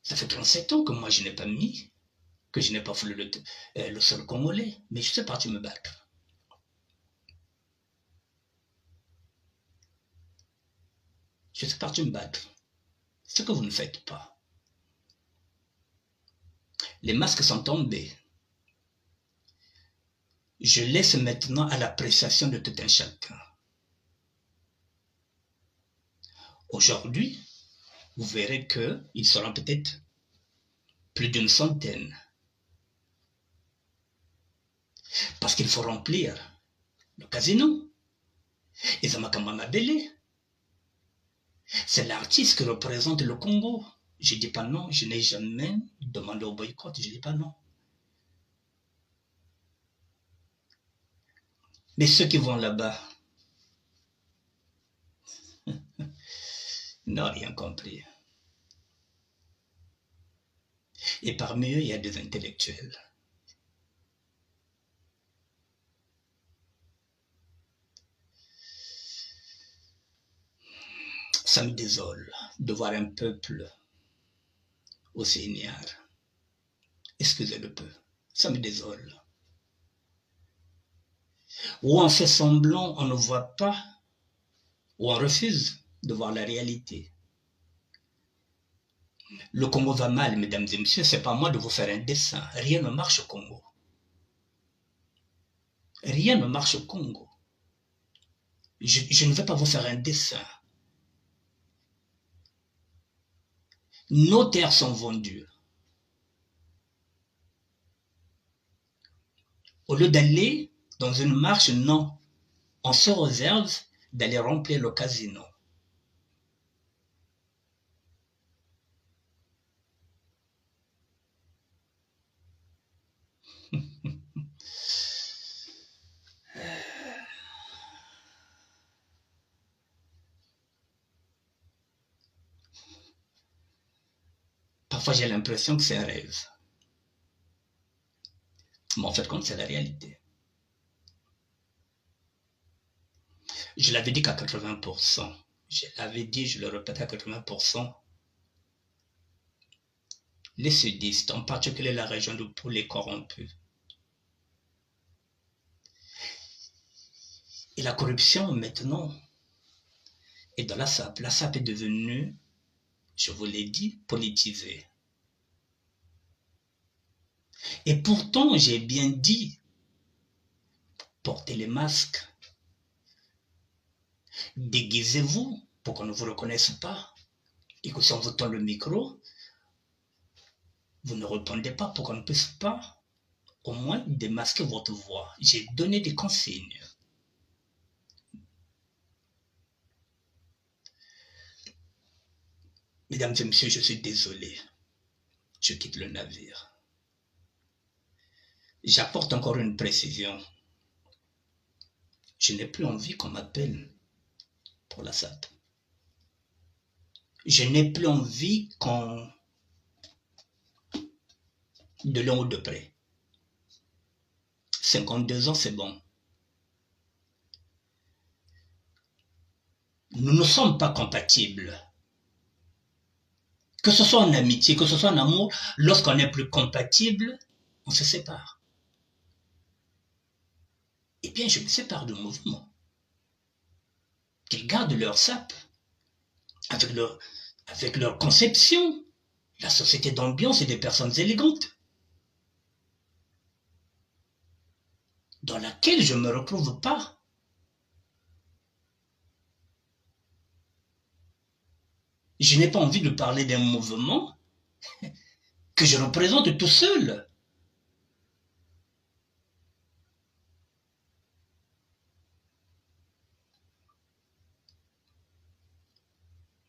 Ça fait 37 ans que moi je n'ai pas mis, que je n'ai pas foulé le sol congolais, mais je suis parti me battre. Je suis parti me battre. Ce que vous ne faites pas. Les masques sont tombés. Je laisse maintenant à l'appréciation de tout un chacun. Aujourd'hui, vous verrez qu'ils seront peut-être plus d'une centaine. Parce qu'il faut remplir le casino. Et Zamakamba Belé. C'est l'artiste qui représente le Congo. Je ne dis pas non, je n'ai jamais demandé au boycott, je ne dis pas non. Mais ceux qui vont là-bas n'ont rien compris. Et parmi eux, il y a des intellectuels. Ça me désole de voir un peuple aussi ignare. Excusez le peu, ça me désole. Ou on fait semblant, on ne voit pas, ou on refuse de voir la réalité. Le Congo va mal, mesdames et messieurs, c'est pas à moi de vous faire un dessin. Rien ne marche au Congo. Rien ne marche au Congo. Je ne vais pas vous faire un dessin. Nos terres sont vendues. Au lieu d'aller dans une marche, non. On se réserve d'aller remplir le casino. Parfois, j'ai l'impression que c'est un rêve. Mais en fait, comme c'est la réalité. Je l'avais dit qu'à 80%. Je l'avais dit, je le répète, à 80%. Les sudistes, en particulier la région de Poulet corrompus. Et la corruption, maintenant, est dans la SAP. La SAP est devenue, je vous l'ai dit, politisée. Et pourtant, j'ai bien dit, portez les masques, déguisez-vous pour qu'on ne vous reconnaisse pas. Et que si on vous tend le micro, vous ne répondez pas pour qu'on ne puisse pas au moins démasquer votre voix. J'ai donné des consignes. Mesdames et messieurs, je suis désolé. Je quitte le navire. J'apporte encore une précision. Je n'ai plus envie qu'on m'appelle pour la SAP. Je n'ai plus envie qu'on... de loin ou de près. 52 ans, c'est bon. Nous ne sommes pas compatibles. Que ce soit en amitié, que ce soit en amour, lorsqu'on n'est plus compatible, on se sépare. Eh bien, je me sépare du mouvement. Qu'ils gardent leur SAP, avec leur conception, la société d'ambiance et des personnes élégantes, dans laquelle je ne me retrouve pas. Je n'ai pas envie de parler d'un mouvement que je représente tout seul.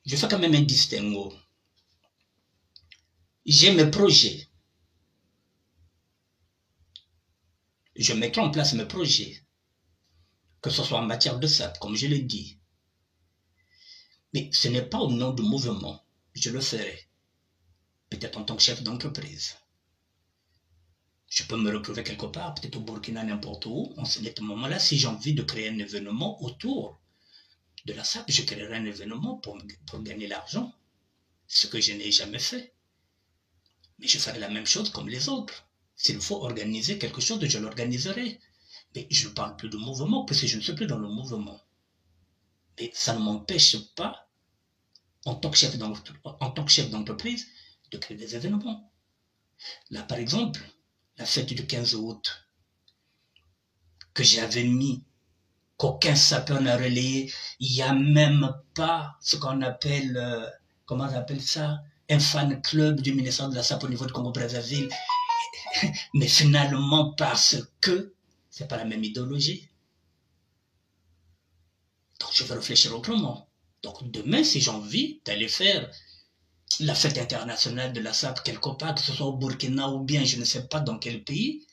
Je fais quand même un distinguo. J'ai mes projets. Je mettrai en place mes projets, que ce soit en matière de SAP, comme je l'ai dit. Mais ce n'est pas au nom du mouvement. Je le ferai. Peut-être en tant que chef d'entreprise. Je peux me retrouver quelque part, peut-être au Burkina, n'importe où. En ce moment-là, si j'ai envie de créer un événement autour de la SAP, je créerai un événement pour gagner l'argent. Ce que je n'ai jamais fait. Mais je ferai la même chose comme les autres. S'il faut organiser quelque chose, je l'organiserai. Mais je ne parle plus de mouvement, parce que je ne suis plus dans le mouvement. Mais ça ne m'empêche pas, en tant que chef d'entreprise, de créer des événements. Là, par exemple, la fête du 15 août, que j'avais mis, qu'aucun sapeur n'a relayé, il n'y a même pas ce qu'on appelle, comment on appelle ça, un fan club du ministère de la SAP au niveau de Congo-Brazzaville. Mais finalement, parce que c'est pas la même idéologie. Donc je vais réfléchir autrement. Donc demain, si j'ai envie d'aller faire la fête internationale de la SAP quelque part, que ce soit au Burkina ou bien je ne sais pas dans quel pays,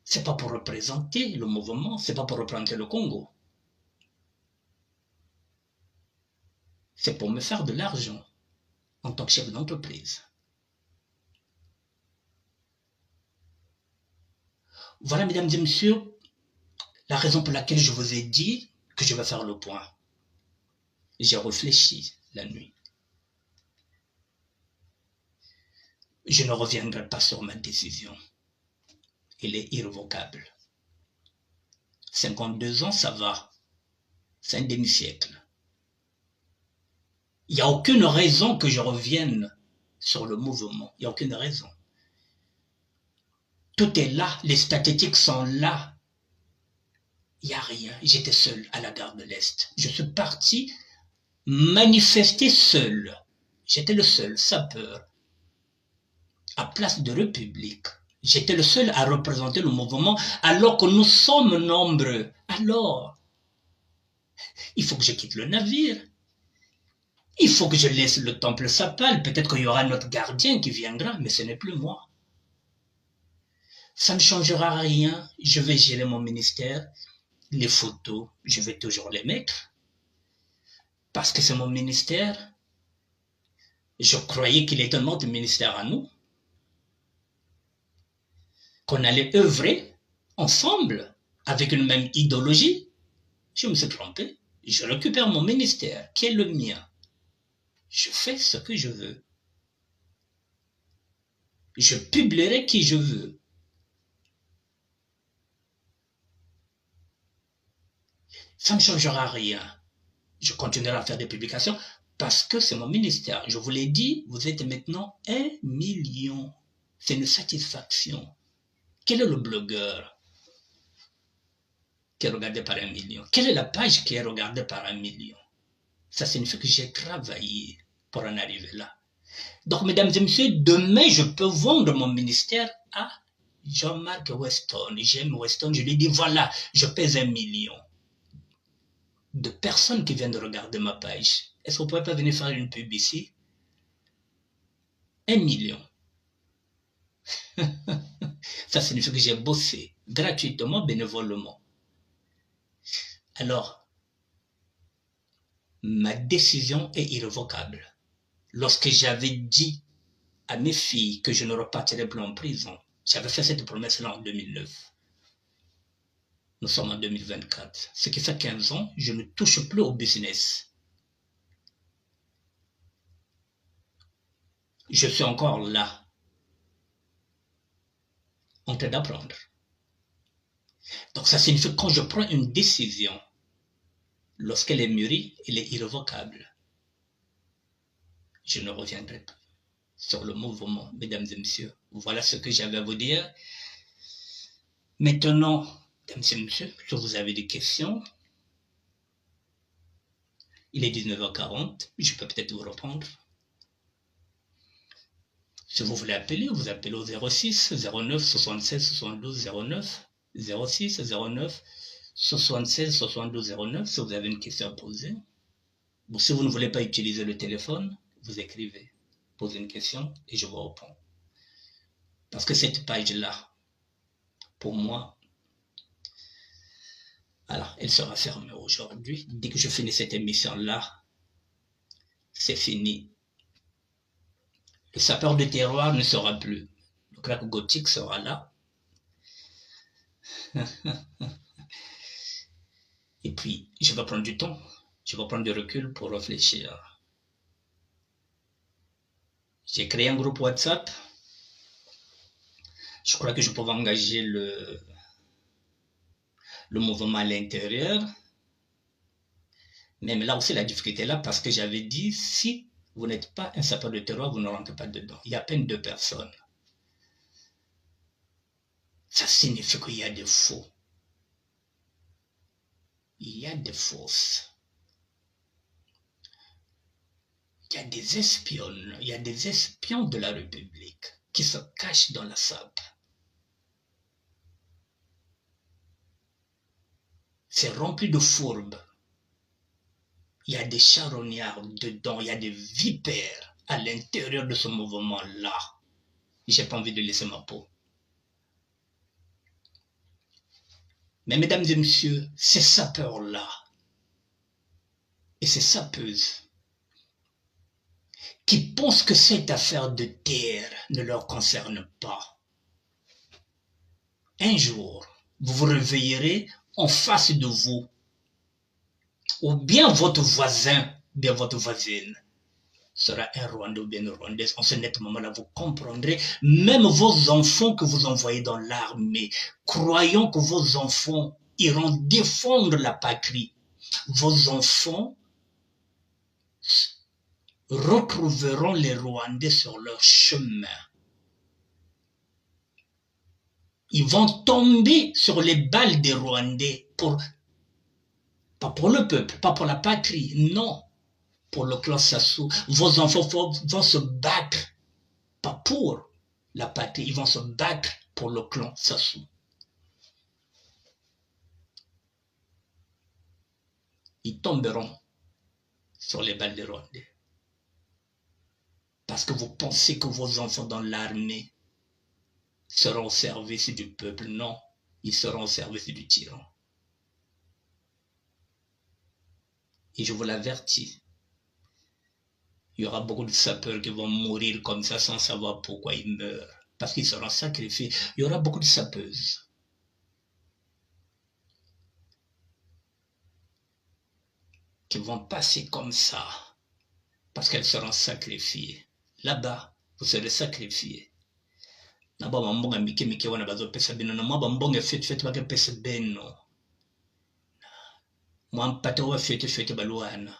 c'est pas pour représenter le mouvement, c'est pas pour représenter le Congo. C'est pour me faire de l'argent en tant que chef d'entreprise. Voilà, mesdames et messieurs, la raison pour laquelle je vous ai dit que je vais faire le point. J'ai réfléchi la nuit. Je ne reviendrai pas sur ma décision. Elle est irrévocable. 52 ans, ça va. C'est un demi-siècle. Il n'y a aucune raison que je revienne sur le mouvement. Il n'y a aucune raison. Tout est là, les statistiques sont là. Il n'y a rien. J'étais seul à la gare de l'Est. Je suis parti manifester seul. J'étais le seul sapeur à Place de République. J'étais le seul à représenter le mouvement alors que nous sommes nombreux. Alors, il faut que je quitte le navire. Il faut que je laisse le temple sapal. Peut-être qu'il y aura notre gardien qui viendra, mais ce n'est plus moi. Ça ne changera rien. Je vais gérer mon ministère. Les photos, je vais toujours les mettre. Parce que c'est mon ministère. Je croyais qu'il était notre ministère à nous. Qu'on allait œuvrer ensemble avec une même idéologie. Je me suis trompé. Je récupère mon ministère, qui est le mien. Je fais ce que je veux. Je publierai qui je veux. Ça ne changera rien. Je continuerai à faire des publications parce que c'est mon ministère. Je vous l'ai dit, vous êtes maintenant 1 million. C'est une satisfaction. Quel est le blogueur qui est regardé par 1 million? Quelle est la page qui est regardée par 1 million? Ça signifie que j'ai travaillé pour en arriver là. Donc, mesdames et messieurs, demain, je peux vendre mon ministère à Jean-Marc Weston. J'aime Weston, je lui dis, voilà, je pèse 1 million. De personnes qui viennent de regarder ma page. Est-ce que vous ne pouvez pas venir faire une pub ici? 1 million. Ça signifie que j'ai bossé gratuitement, bénévolement. Alors, ma décision est irrévocable. Lorsque j'avais dit à mes filles que je ne repartirais plus en prison, j'avais fait cette promesse-là en 2009. Nous sommes en 2024. Ce qui fait 15 ans, je ne touche plus au business. Je suis encore là, en train d'apprendre. Donc ça signifie que quand je prends une décision, lorsqu'elle est mûrie, elle est irrévocable. Je ne reviendrai pas sur le mouvement, mesdames et messieurs. Voilà ce que j'avais à vous dire. Maintenant, mesdames et messieurs, si vous avez des questions, il est 19h40, je peux peut-être vous répondre. Si vous voulez appeler, vous appelez au 06 09 76 72 09, 06 09 76 72 09, si vous avez une question à poser. Ou si vous ne voulez pas utiliser le téléphone, vous écrivez, posez une question et je vous réponds. Parce que cette page-là, pour moi, alors, elle sera fermée aujourd'hui. Dès que je finis cette émission-là, c'est fini. Le sapeur de terroir ne sera plus. Le crack gothique sera là. Et puis, je vais prendre du temps. Je vais prendre du recul pour réfléchir. J'ai créé un groupe WhatsApp. Je crois que je peux engager le mouvement à l'intérieur. Même là aussi, la difficulté est là parce que j'avais dit, si vous n'êtes pas un sapeur de terroir, vous ne rentrez pas dedans. Il y a à peine 2 personnes. Ça signifie qu'il y a des faux. Il y a des fausses. Il y a des espionnes. Il y a des espions de la République qui se cachent dans la SAP. C'est rempli de fourbes. Il y a des charognards dedans, il y a des vipères à l'intérieur de ce mouvement-là. J'ai pas envie de laisser ma peau. Mais mesdames et messieurs, ces sapeurs-là et ces sapeuses qui pensent que cette affaire de terre ne leur concerne pas, un jour, vous vous réveillerez en face de vous, ou bien votre voisin, bien votre voisine, sera un Rwandais ou bien une Rwandaise. En ce net moment-là, vous comprendrez, même vos enfants que vous envoyez dans l'armée, croyant que vos enfants iront défendre la patrie, vos enfants retrouveront les Rwandais sur leur chemin. Ils vont tomber sur les balles des Rwandais, pas pour le peuple, pas pour la patrie, non, pour le clan Sassou. Vos enfants vont se battre, pas pour la patrie, ils vont se battre pour le clan Sassou. Ils tomberont sur les balles des Rwandais. Parce que vous pensez que vos enfants dans l'armée seront au service du peuple. Non, ils seront au service du tyran. Et je vous l'avertis, il y aura beaucoup de sapeurs qui vont mourir comme ça sans savoir pourquoi ils meurent. Parce qu'ils seront sacrifiés. Il y aura beaucoup de sapeuses qui vont passer comme ça parce qu'elles seront sacrifiées. Là-bas, vous serez sacrifiés. Là-bas, mambonga mike wana bazopesa bino na mwaba mbonga fete bakapesa beno. Mwampata wa fete baluana.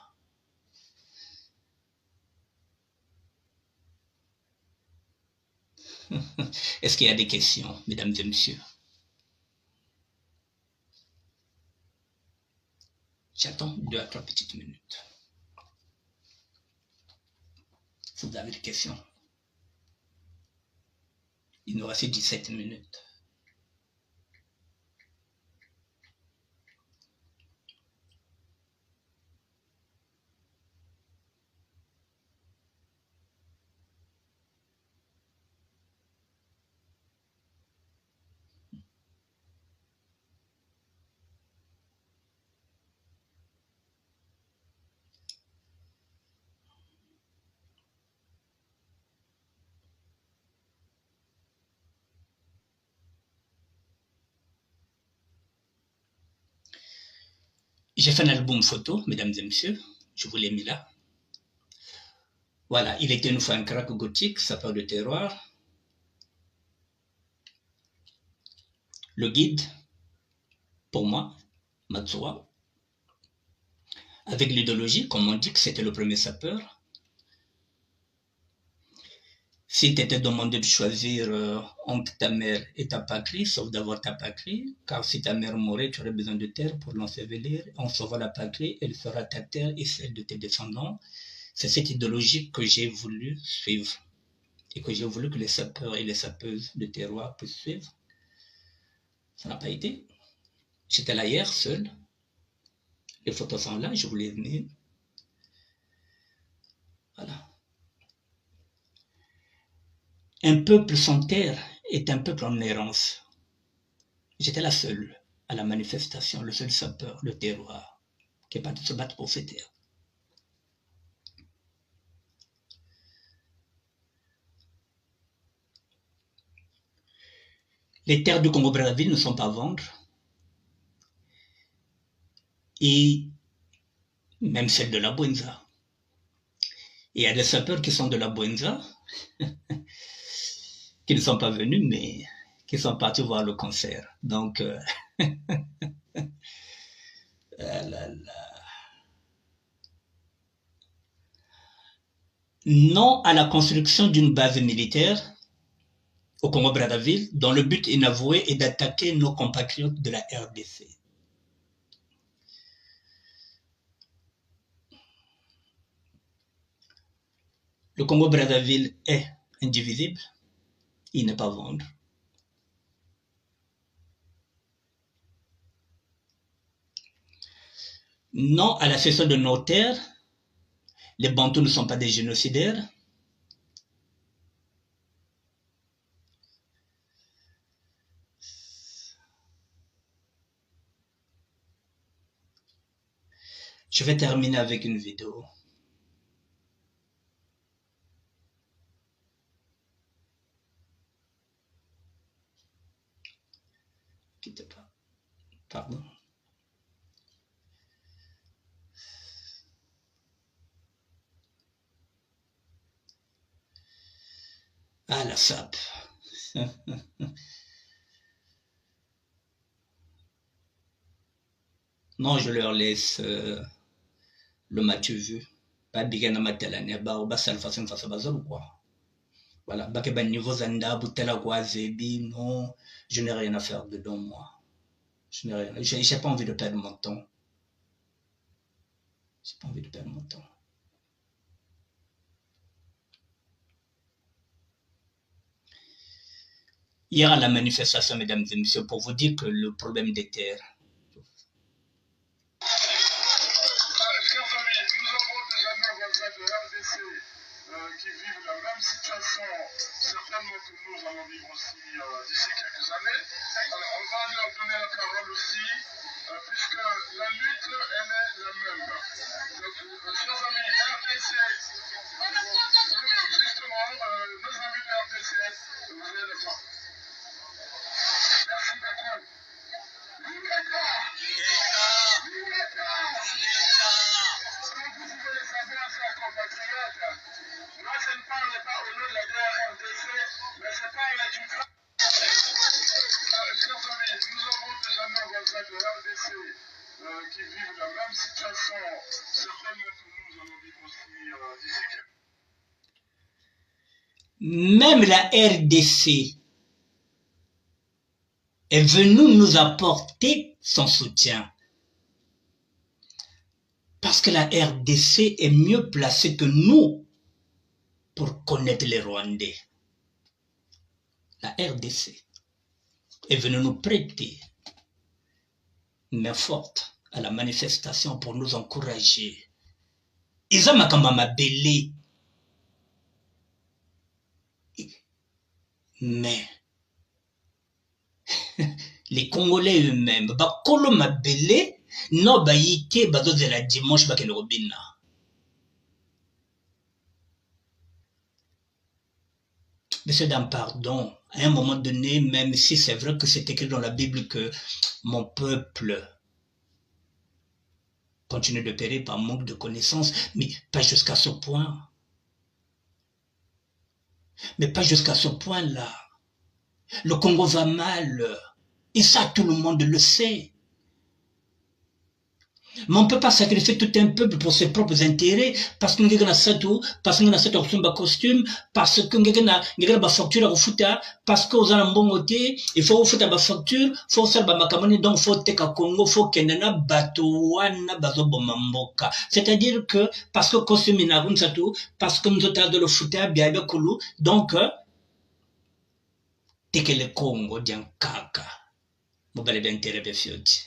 Est-ce qu'il y a des questions, mesdames et messieurs? J'attends 2 à 3 petites minutes. Si vous avez des questions. Il nous reste 17 minutes. J'ai fait un album photo, mesdames et messieurs. Je vous l'ai mis là. Voilà, il était une fois un crack gothique, sapeur de terroir. Le guide, pour moi, Matsuwa. Avec l'idéologie, comme on dit que c'était le premier sapeur. Si tu étais demandé de choisir entre ta mère et ta patrie, sauf d'avoir ta patrie, car si ta mère mourait, tu aurais besoin de terre pour l'ensevelir. En sauvant la patrie, elle sera ta terre et celle de tes descendants. C'est cette idéologie que j'ai voulu suivre et que j'ai voulu que les sapeurs et les sapeuses de terroir puissent suivre. Ça n'a pas été. J'étais là hier, seul. Les photos sont là, je vous les ai mis. Voilà. Un peuple sans terre est un peuple en errance. J'étais là seul à la manifestation, le seul sapeur de terroir qui est parti se battre pour ses terres. Les terres du Congo-Brazzaville ne sont pas à vendre. Et même celles de la Bwenza. Il y a des sapeurs qui sont de la Bwenza, qui ne sont pas venus, mais qui sont partis voir le concert. Donc, non à la construction d'une base militaire au Congo-Brazzaville, dont le but inavoué est d'attaquer nos compatriotes de la RDC. Le Congo-Brazzaville est indivisible, il n'est pas à vendre. Non à la cession de nos terres, les Bantous ne sont pas des génocidaires. Je vais terminer avec une vidéo. Quittez pas. Pardon. Ah, la SAP. Non, je leur laisse le Mathieu vu. Pas bien na matelane ba ba salfa sen face bazol quoi. Voilà, ba ke ba niveau zanda butela quoi zebi non, je n'ai rien à faire dedans moi. Je n'ai rien, j'ai pas envie de perdre mon temps. J'ai pas envie de perdre mon temps. Hier à la manifestation, mesdames et messieurs, pour vous dire que le problème des terres. Chers amis, nous avons des amis voisins de RDC qui vivent la même situation. Certainement que nous allons vivre aussi d'ici quelques années. Alors, on va leur donner la parole aussi, puisque la lutte, elle est la même. Donc, chers amis, RDC, justement, nos amis de RDC, vous avez la parole. Merci beaucoup. Comme vous pouvez le savoir, chers compatriotes, moi je ne parle pas au nom de la RDC, mais je parle du chers amis, nous avons des amis voisins de RDC qui vivent la même situation. Certainement que nous allons vivre aussi d'ici quelques Même la RDC est venue nous apporter son soutien. Parce que la RDC est mieux placée que nous pour connaître les Rwandais. La RDC est venue nous prêter une main forte à la manifestation pour nous encourager. Ils ont ma belé. Mais les Congolais eux-mêmes, bakolo mabele, no bayike bazo de la dimanche bakele robina. Monsieur d'un pardon, à un moment donné, même si c'est vrai que c'est écrit dans la Bible que mon peuple continue de périr par manque de connaissances, mais pas jusqu'à ce point. Mais pas jusqu'à ce point-là. Le Congo va mal. Et ça, tout le monde le sait. Mais on ne peut pas sacrifier tout un peuple pour ses propres intérêts parce qu'on a ça tout, parce qu'on a cette option de costume, parce qu'on a une facture à foutre, parce qu'on a un bon côté, il faut foutre la facture, il faut faire la makamoni, donc il faut teka Congo, il faut qu'il y ait un bateau, c'est-à-dire que, parce que costume est un ça tout, parce que nous avons de le foutre, bien, bien, coulou, donc, t'es que le Congo, d'un kaka, vous allez bien intérêt, bien, fioti.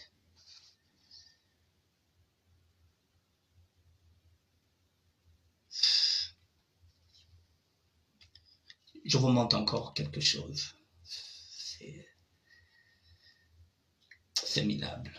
Je vous montre encore quelque chose. C'est minable.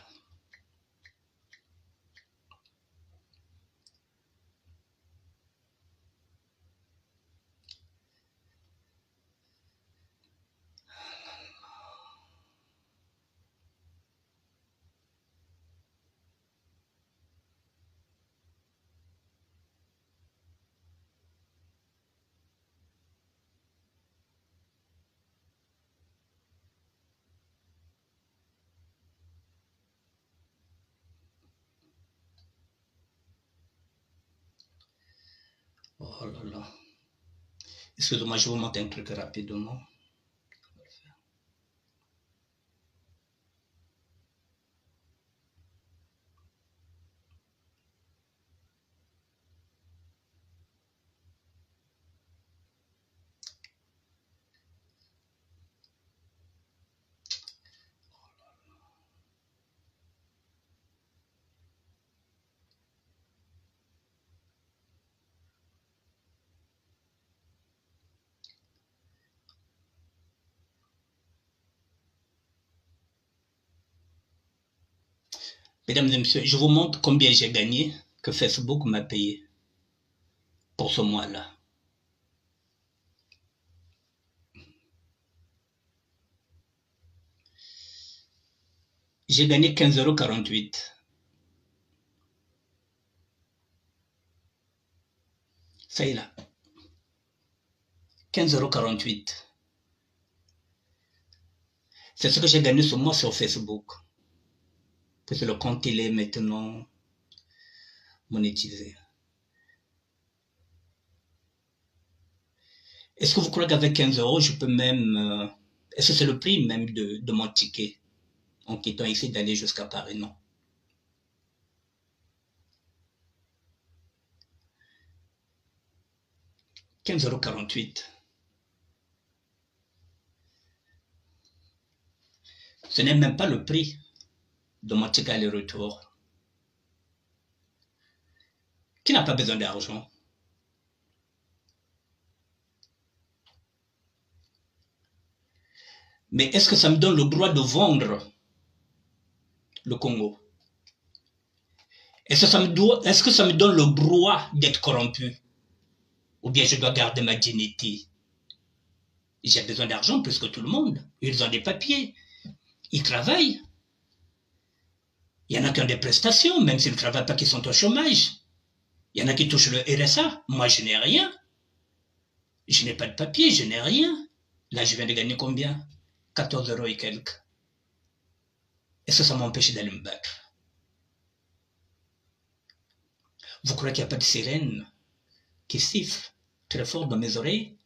Oh là là. Excusez-moi, je vous montre un truc rapidement. Mesdames et messieurs, je vous montre combien j'ai gagné que Facebook m'a payé pour ce mois-là. J'ai gagné 15,48 €. Ça y est là. 15,48 €. C'est ce que j'ai gagné ce mois sur Facebook. Parce que le compte il est maintenant monétisé. Est-ce que vous croyez qu'avec 15 euros, je peux même... est-ce que c'est le prix même de mon ticket en quittant ici d'aller jusqu'à Paris? Non. « 15,48 €. Ce n'est même pas le prix de mon ticket aller-retour. Qui n'a pas besoin d'argent? Mais est-ce que ça me donne le droit de vendre le Congo? Est-ce que ça me donne le droit d'être corrompu? Ou bien je dois garder ma dignité? J'ai besoin d'argent plus que tout le monde. Ils ont des papiers. Ils travaillent. Il y en a qui ont des prestations, même s'ils ne travaillent pas, qui sont au chômage. Il y en a qui touchent le RSA. Moi, je n'ai rien. Je n'ai pas de papier, je n'ai rien. Là, je viens de gagner combien? 14 € et quelques. Est-ce que ça m'empêche d'aller me battre? Vous croyez qu'il n'y a pas de sirène qui siffle très fort dans mes oreilles?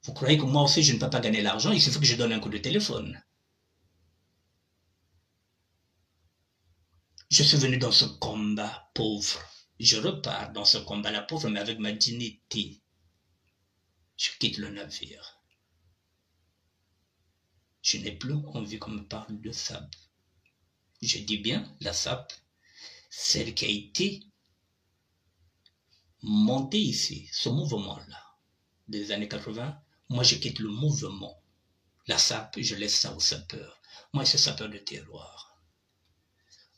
Vous croyez que moi aussi je ne peux pas gagner l'argent? Il suffit que je donne un coup de téléphone. Je suis venu dans ce combat pauvre. Je repars dans ce combat-là pauvre, mais avec ma dignité. Je quitte le navire. Je n'ai plus envie qu'on me parle de SAP. Je dis bien la SAP, celle qui a été montée ici, ce mouvement-là, des années 80. Moi, je quitte le mouvement. La SAP, je laisse ça aux sapeurs. Moi, je suis sapeur de terroir.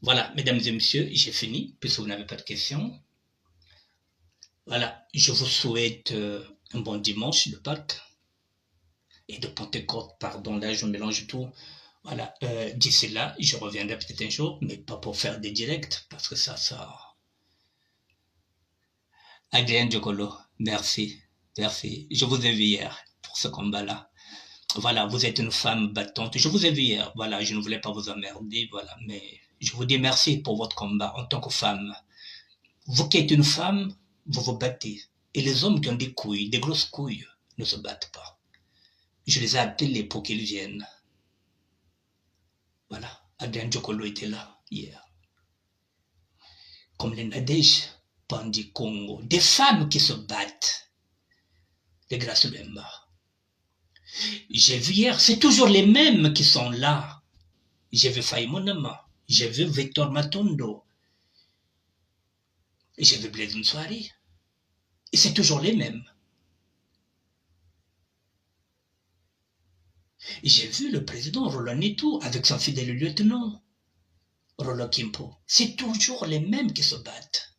Voilà, mesdames et messieurs, j'ai fini, puisque vous n'avez pas de questions. Voilà, je vous souhaite un bon dimanche de Pâques et de Pentecôte, pardon, là je mélange tout. Voilà, d'ici là, je reviendrai peut-être un jour, mais pas pour faire des directs, parce que ça... Adrien Diokolo, merci, merci. Je vous ai vu hier pour ce combat-là. Voilà, vous êtes une femme battante. Je vous ai vu hier, voilà, je ne voulais pas vous emmerder, voilà, mais je vous dis merci pour votre combat en tant que femme. Vous qui êtes une femme, vous vous battez. Et les hommes qui ont des couilles, des grosses couilles, ne se battent pas. Je les ai appelés pour qu'ils viennent. Voilà, Adrien Diokolo était là hier. Comme les Nadège Pandi Congo, des femmes qui se battent. Les Grace Bemba. J'ai vu hier, c'est toujours les mêmes qui sont là. J'ai vu Faye Monama, j'ai vu Victor Matondo, j'ai vu Blaise Nswari. Et c'est toujours les mêmes. J'ai vu le président Roland Nitou avec son fidèle lieutenant, Rolo Kimpo. C'est toujours les mêmes qui se battent.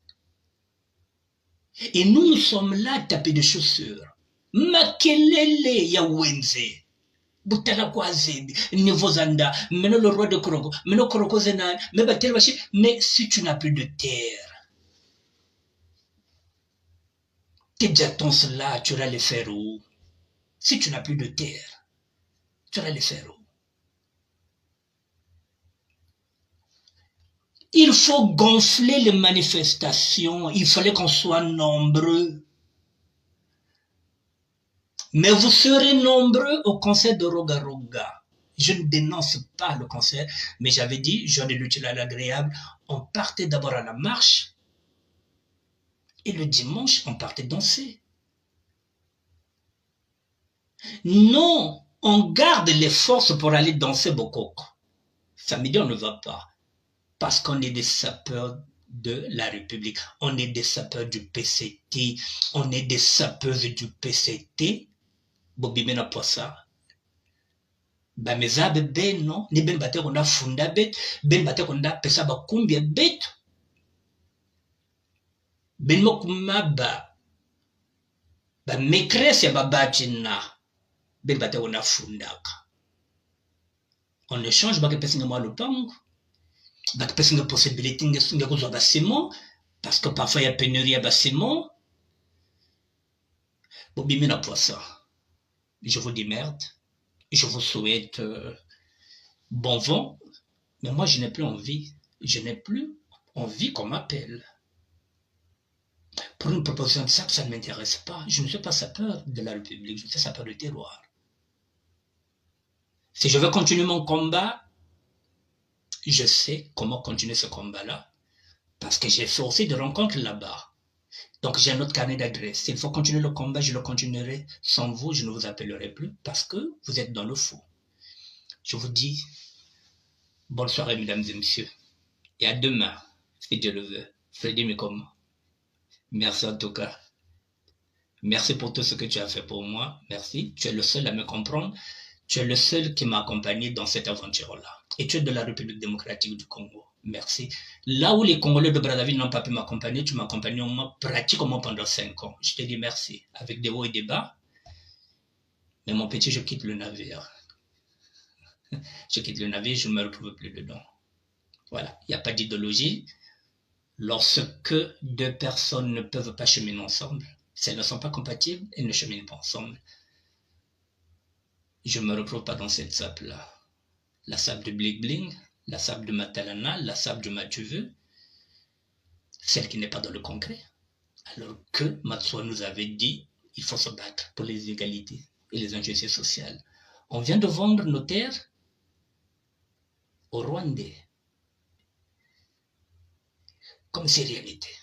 Et nous sommes là tapés de chaussures. Makelele ya wenze. Butala kwaze, Nivozanda, maintenant le roi de Korogo, maintenant Koroko Zenan, mais si tu n'as plus de terre, tes jetons là, tu vas les faire où? Si tu n'as plus de terre, tu vas les faire où? Il faut gonfler les manifestations, il fallait qu'on soit nombreux. Mais vous serez nombreux au concert de Roga Roga. Je ne dénonce pas le concert, mais j'avais dit, j'en ai l'utile à l'agréable, on partait d'abord à la marche, et le dimanche, on partait danser. Non, on garde les forces pour aller danser Bokoko. Samedi, on ne va pas, parce qu'on est des sapeurs de la République, on est des sapeurs du PCT, on est des sapeuses du PCT, Bobimena Poissa. Bamezabe ben non, ni ben bate konda funda bet, ben bate konda pesa ba kumbia bet. Ben mokuma ba maîtresse ya babachina, ben bate konda fundaka. En échange, ba ke pesa nga le pango, ba ke pesa nga possibilité nga ko zo basimo, parce que parfois il y a pénurie à basimo. Bobimena Poissa. Je vous dis merde, je vous souhaite bon vent, mais moi je n'ai plus envie, qu'on m'appelle. Pour une proposition de ça ne m'intéresse pas. Je ne suis pas sapeur de la République, je suis sapeur de terroir. Si je veux continuer mon combat, je sais comment continuer ce combat-là, parce que j'ai fait aussi des rencontres là-bas. Donc j'ai un autre carnet d'adresses. S'il faut continuer le combat, je le continuerai. Sans vous, je ne vous appellerai plus, parce que vous êtes dans le faux. Je vous dis, bonne soirée, mesdames et messieurs. Et à demain, si Dieu le veut. Freddy Mikoma. Merci en tout cas. Merci pour tout ce que tu as fait pour moi. Merci. Tu es le seul à me comprendre. Tu es le seul qui m'a accompagné dans cette aventure-là. Et tu es de la République démocratique du Congo. Merci. Là où les Congolais de Brazzaville n'ont pas pu m'accompagner, tu m'as accompagné au moins pratiquement pendant 5 ans. Je te dis merci. Avec des hauts et des bas. Mais mon petit, je quitte le navire. Je quitte le navire, je ne me retrouve plus dedans. Voilà. Il n'y a pas d'idéologie. Lorsque deux personnes ne peuvent pas cheminer ensemble, si elles ne sont pas compatibles, elles ne cheminent pas ensemble. Je ne me retrouve pas dans cette sable-là. La sable de Bling Bling, la sable de Matalana, la sable de Mathieu, celle qui n'est pas dans le concret. Alors que Matsoua nous avait dit, il faut se battre pour les égalités et les injustices sociales. On vient de vendre nos terres aux Rwandais. Comme si rien n'était.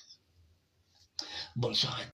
Bonne soirée.